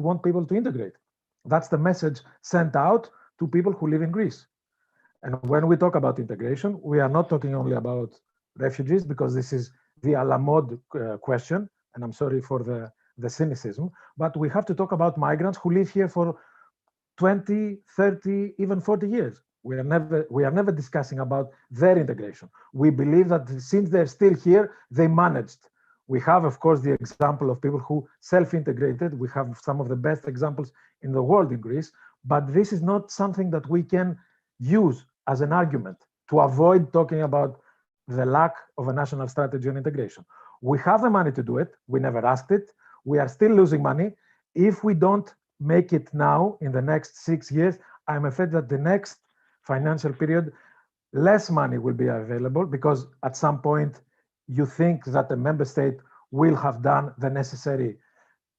want people to integrate. That's the message sent out to people who live in Greece. And when we talk about integration, we are not talking only about refugees, because this is the a la mode question, and I'm sorry for the cynicism, but we have to talk about migrants who live here for 20, 30, even 40 years. We are never discussing about their integration. We believe that since they're still here, they managed. We have, of course, the example of people who self-integrated. We have some of the best examples in the world in Greece, but this is not something that we can use as an argument to avoid talking about the lack of a national strategy on integration. We have the money to do it. We never asked it. We are still losing money. If we don't make it now in the next 6 years, I'm afraid that the next financial period, less money will be available, because at some point you think that the member state will have done the necessary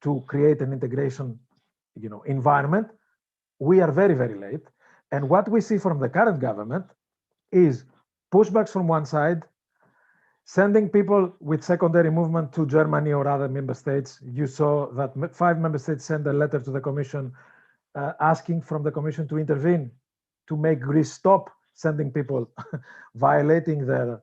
to create an integration, environment. We are very, very late. And what we see from the current government is pushbacks from one side, sending people with secondary movement to Germany or other member states. You saw that 5 member states sent a letter to the Commission asking from the Commission to intervene to make Greece stop sending people violating their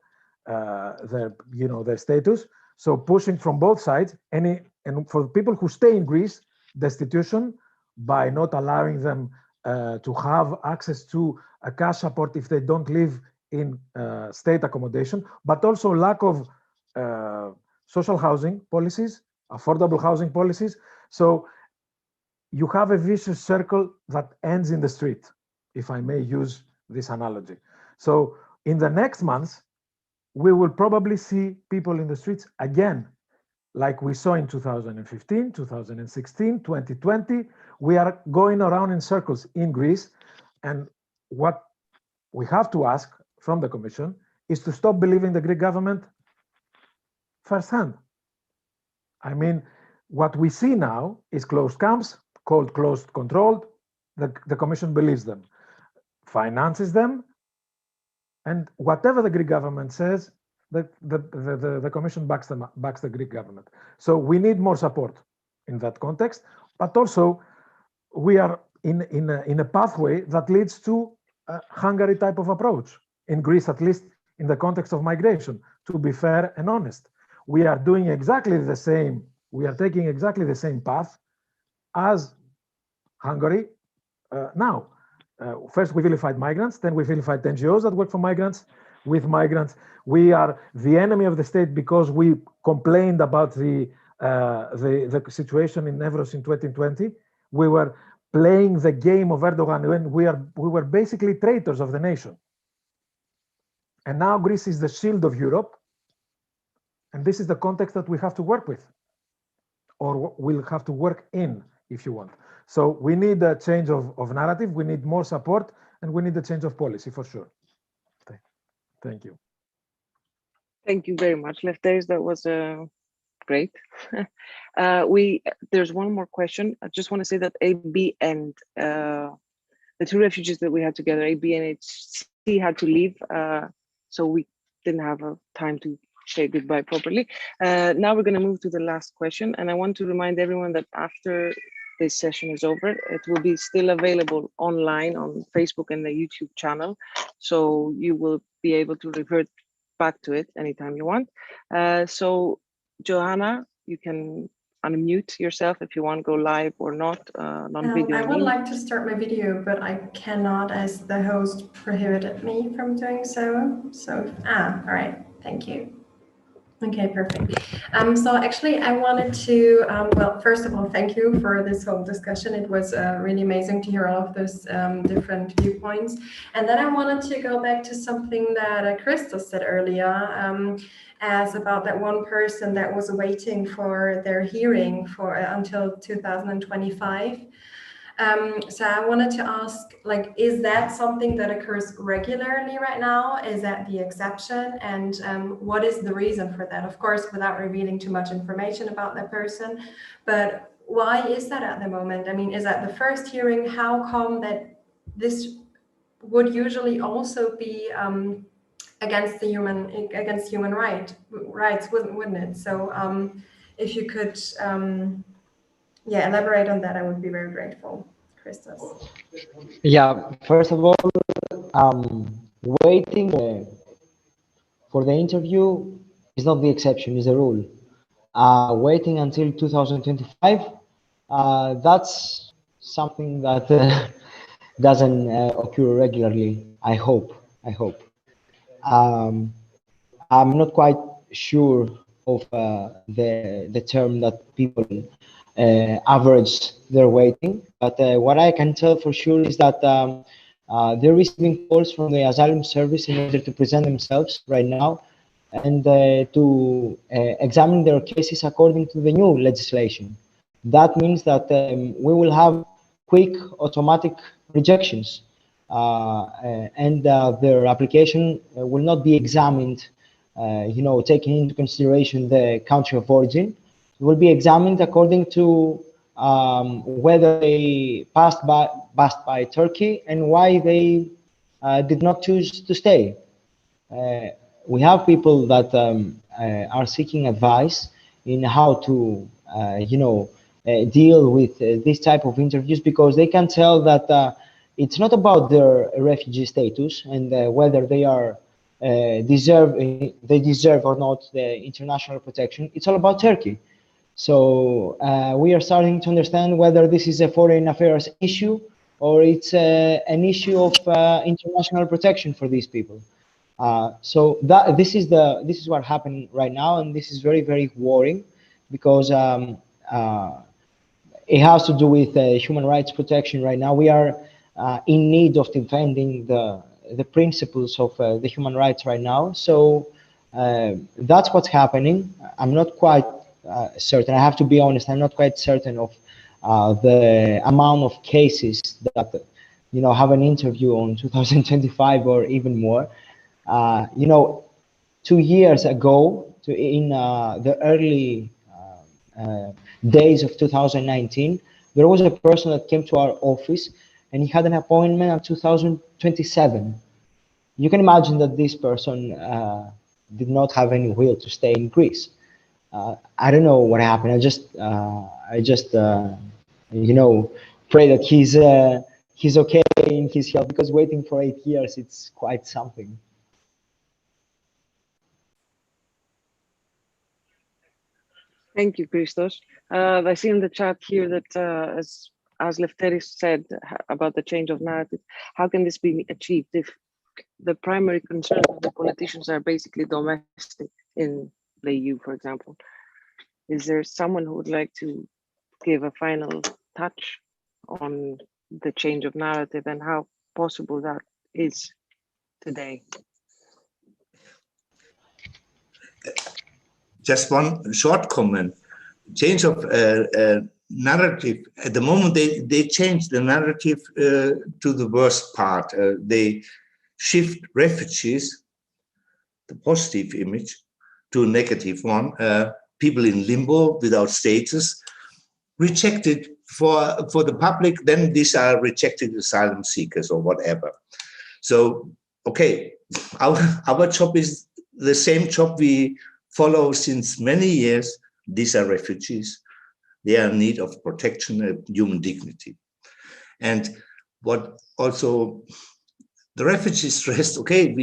status. So pushing from both sides, and for people who stay in Greece, destitution by not allowing them to have access to a cash support if they don't live in state accommodation, but also lack of social housing policies, affordable housing policies. So you have a vicious circle that ends in the street, if I may use this analogy. So in the next months, we will probably see people in the streets again, like we saw in 2015, 2016, 2020. We are going around in circles in Greece. And what we have to ask from the Commission is to stop believing the Greek government firsthand. I mean, what we see now is closed camps, called closed controlled. The Commission believes them, finances them, and whatever the Greek government says, the Commission backs the Greek government. So we need more support in that context, but also we are in a pathway that leads to a Hungary type of approach. In Greece, at least in the context of migration, to be fair and honest. We are doing exactly the same, we are taking exactly the same path as Hungary now. First we vilified migrants, then we vilified NGOs that work for migrants, with migrants. We are the enemy of the state because we complained about the situation in Evros in 2020. We were playing the game of Erdogan when we were basically traitors of the nation. And now Greece is the shield of Europe. And this is the context that we have to work with, or we'll have to work in, if you want. So we need a change of narrative, we need more support, and we need a change of policy for sure. Thank you. Thank you very much, Lefteris. That was great. There's one more question. I just want to say that AB and the two refugees that we had together, AB and HC, had to leave, so we didn't have time to say goodbye properly. Now we're going to move to the last question, and I want to remind everyone that after this session is over, it will be still available online on Facebook and the YouTube channel, so you will be able to revert back to it anytime you want. So Johanna, you can unmute yourself if you want to go live or not, non-video. I would like to start my video, but I cannot as the host prohibited me from doing so. All right, thank you. Okay, perfect. So actually I wanted to, well, first of all, thank you for this whole discussion. It was really amazing to hear all of those different viewpoints. And then I wanted to go back to something that Christos said earlier, as about that one person that was waiting for their hearing for until 2025. So I wanted to ask, like, is that something that occurs regularly right now? Is that the exception? And what is the reason for that? Of course, without revealing too much information about that person, but why is that at the moment? I mean, is that the first hearing? How come that this would usually also be against human rights, wouldn't it? So if you could yeah, elaborate on that, I would be very grateful, Christos. Yeah, first of all, waiting for the interview is not the exception, is the rule. Waiting until 2025, that's something that doesn't occur regularly, I hope. I'm not quite sure of the term that people average their waiting, but what I can tell for sure is that they're receiving calls from the asylum service in order to present themselves right now and to examine their cases according to the new legislation. That means that we will have quick automatic rejections and their application will not be examined, taking into consideration the country of origin. Will be examined according to whether they passed by Turkey and why they did not choose to stay. We have people that are seeking advice in how to, deal with this type of interviews, because they can tell that it's not about their refugee status and whether they are deserve or not the international protection. It's all about Turkey. So we are starting to understand whether this is a foreign affairs issue or it's an issue of international protection for these people. So this is what happening right now, and this is very, very worrying because it has to do with human rights protection right now. We are in need of defending the principles of the human rights right now. So that's what's happening. I'm not quite certain. I have to be honest. I'm not quite certain of the amount of cases that have an interview on 2025 or even more. 2 years ago, in the early days of 2019, there was a person that came to our office and he had an appointment in 2027. You can imagine that this person did not have any will to stay in Greece. I don't know what happened. I just you know, pray that he's okay in his health, because waiting for 8 years, it's quite something. Thank you, Christos. I see in the chat here that as Lefteris said about the change of narrative, how can this be achieved if the primary concerns of the politicians are basically domestic in the EU, for example? Is there someone who would like to give a final touch on the change of narrative and how possible that is today? Just one short comment. Change of narrative. At the moment, they change the narrative to the worst part. They shift refugees, the positive image, to a negative one. People in limbo without status, rejected for the public, then these are rejected asylum seekers or whatever. So, okay, our job is the same job we follow since many years. These are refugees. They are in need of protection and human dignity. And what also the refugees stressed, okay,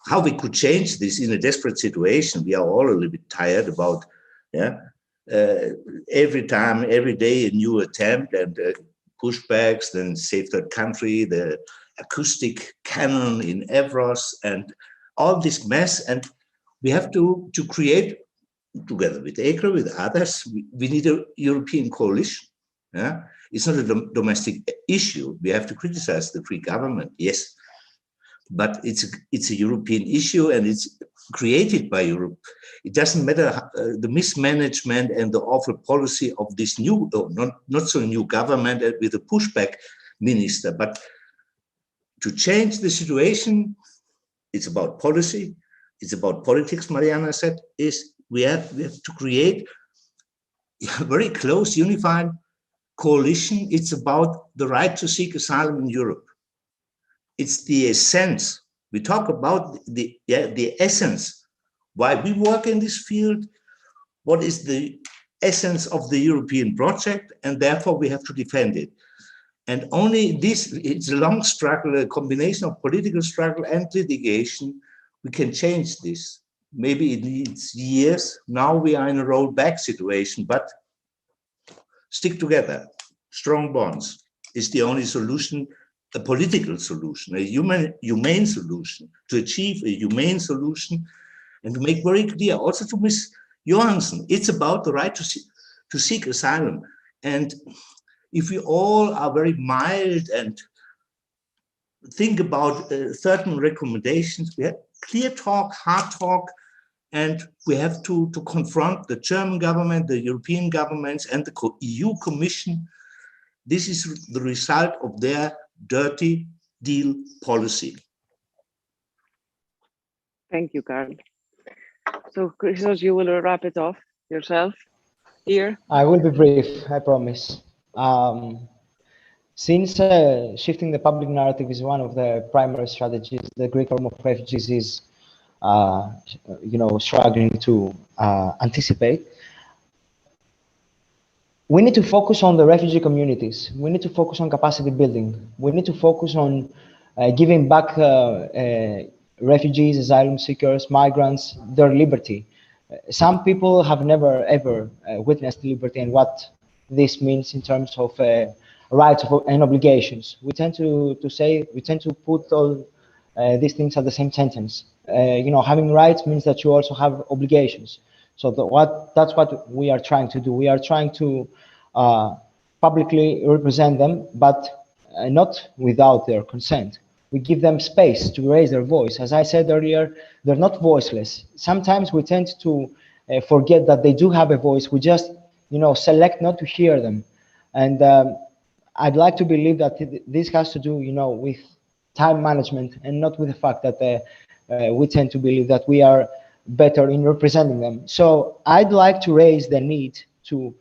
how we could change this in a desperate situation. We are all a little bit tired about, every time, every day a new attempt and pushbacks, then Save Third Country, the acoustic cannon in Evros, and all this mess. And we have to create, together with ACRA, with others, we need a European coalition. Yeah? It's not a domestic issue. We have to criticize the Greek government, yes, but it's a European issue and it's created by Europe. It doesn't matter the mismanagement and the awful policy of this new, not so new government with a pushback minister, but to change the situation, it's about policy, it's about politics, Mariana said, is we have to create a very close, unified coalition. It's about the right to seek asylum in Europe. It's the essence. We talk about the essence, why we work in this field, what is the essence of the European project, and therefore we have to defend it. And only this, it's a long struggle, a combination of political struggle and litigation, we can change this. Maybe it needs years. Now we are in a rollback situation, but stick together. Strong bonds is the only solution, a political solution, a humane solution, to achieve a humane solution, and to make very clear also to Ms. Johansson, it's about the right to seek asylum. And if we all are very mild and think about certain recommendations, we have clear talk, hard talk, and we have to confront the German government, the European governments, and the EU Commission. This is the result of their dirty deal policy. Thank you, Karl. So, Christos, you will wrap it off yourself here. I will be brief, I promise. Since shifting the public narrative is one of the primary strategies, the Greek problem of refugees is, struggling to anticipate. We need to focus on the refugee communities. We need to focus on capacity building. We need to focus on giving back refugees, asylum seekers, migrants, their liberty. Some people have never ever witnessed liberty and what this means in terms of rights and obligations. We tend to put all these things at the same sentence. Having rights means that you also have obligations. So that's what we are trying to do. We are trying to publicly represent them, but not without their consent. We give them space to raise their voice. As I said earlier, they're not voiceless. Sometimes we tend to forget that they do have a voice. We just, select not to hear them. And I'd like to believe that this has to do, with time management and not with the fact that we tend to believe that we are better in representing them. So I'd like to raise the need to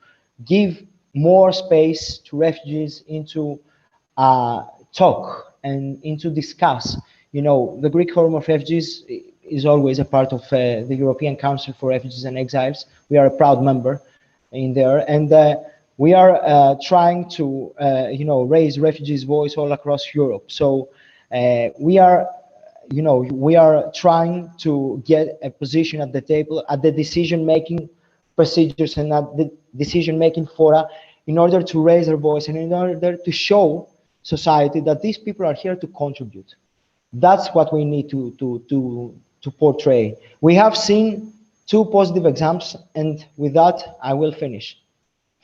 give more space to refugees into talk and into discuss. You know, the Greek Forum of Refugees is always a part of the European Council for Refugees and Exiles. We are a proud member in there, and we are trying to, you know, raise refugees' voice all across Europe. So we are, you know, we are trying to get a position at the table, at the decision-making procedures and at the decision-making fora, in order to raise their voice and in order to show society that these people are here to contribute. That's what we need to portray. We have seen two positive examples, and with that, I will finish.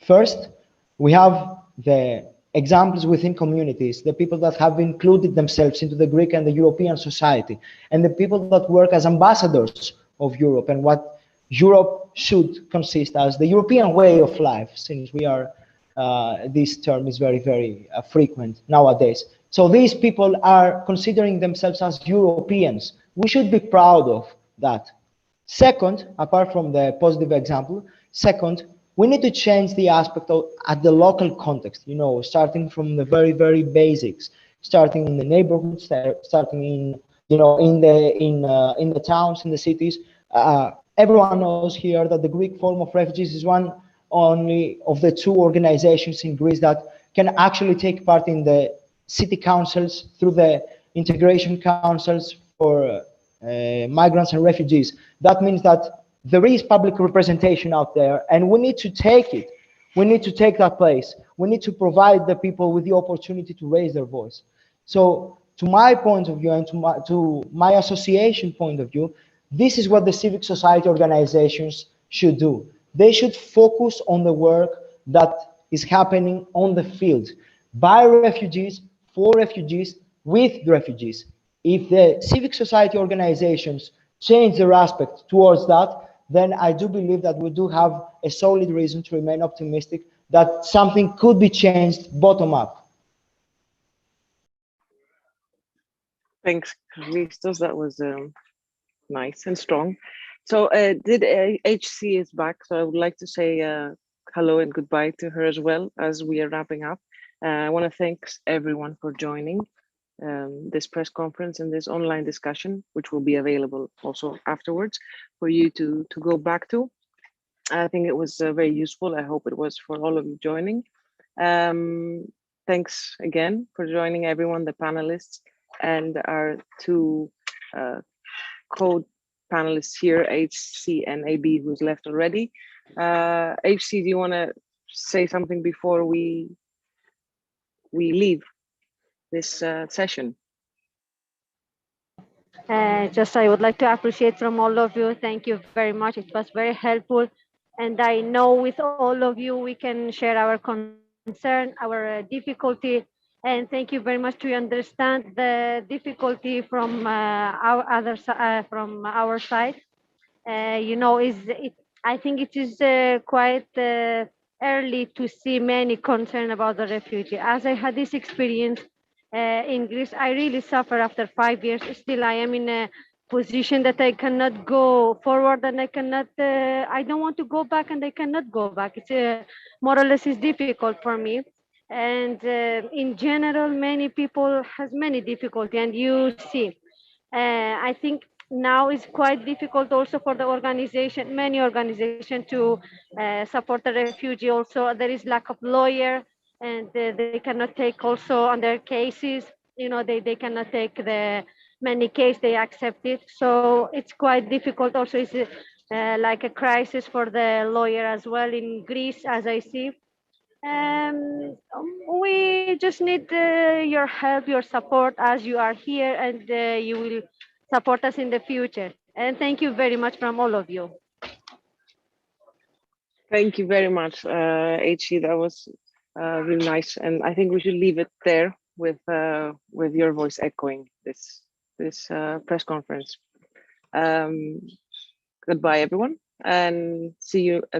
First, we have the examples within communities, the people that have included themselves into the Greek and the European society, and the people that work as ambassadors of Europe and what Europe should consist as, the European way of life, since we are, this term is very, very frequent nowadays. So these people are considering themselves as Europeans. We should be proud of that. Second, apart from the positive example, second, we need to change the aspect of, at the local context, you know, starting from the very, very basics, starting in the neighborhoods, starting in, you know, in the towns, in the cities. Everyone knows here that the Greek Forum of Refugees is one only of the two organizations in Greece that can actually take part in the city councils through the integration councils for migrants and refugees. That means that there is public representation out there, and we need to take it. We need to take that place. We need to provide the people with the opportunity to raise their voice. So to my point of view and to my association point of view, this is what the civic society organizations should do. They should focus on the work that is happening on the field by refugees, for refugees, with refugees. If the civic society organizations change their aspect towards that, then I do believe that we do have a solid reason to remain optimistic that something could be changed bottom up. Thanks, Christos. That was nice and strong. So HC is back, so I would like to say hello and goodbye to her as well as we are wrapping up. I want to thank everyone for joining this press conference and this online discussion, which will be available also afterwards for you to go back to. I think it was very useful. I hope it was for all of you joining. Thanks again for joining everyone, the panelists and our two co-panelists here, HC and AB, who's left already. HC, do you want to say something before we leave this session? Just I would like to appreciate from all of you. Thank you very much. It was very helpful. And I know with all of you, we can share our concern, our difficulty. And thank you very much to understand the difficulty from our side. You know, I think it is quite early to see many concern about the refugee. As I had this experience in Greece, I really suffer after 5 years. Still, I am in a position that I cannot go forward, and I cannot. I don't want to go back, and I cannot go back. It's more or less is difficult for me. And in general, many people has many difficulty, and you see. I think now it's quite difficult also for the organization, many organizations to support the refugee. Also, there is lack of lawyer, and they cannot take also on their cases. You know, they cannot take the many cases they accept it. So it's quite difficult. Also, it's like a crisis for the lawyer as well in Greece, as I see. We just need your help, your support as you are here, and you will support us in the future. And thank you very much from all of you. Thank you very much, HC. That was really nice, and I think we should leave it there with your voice echoing this press conference. Goodbye, everyone, and see you.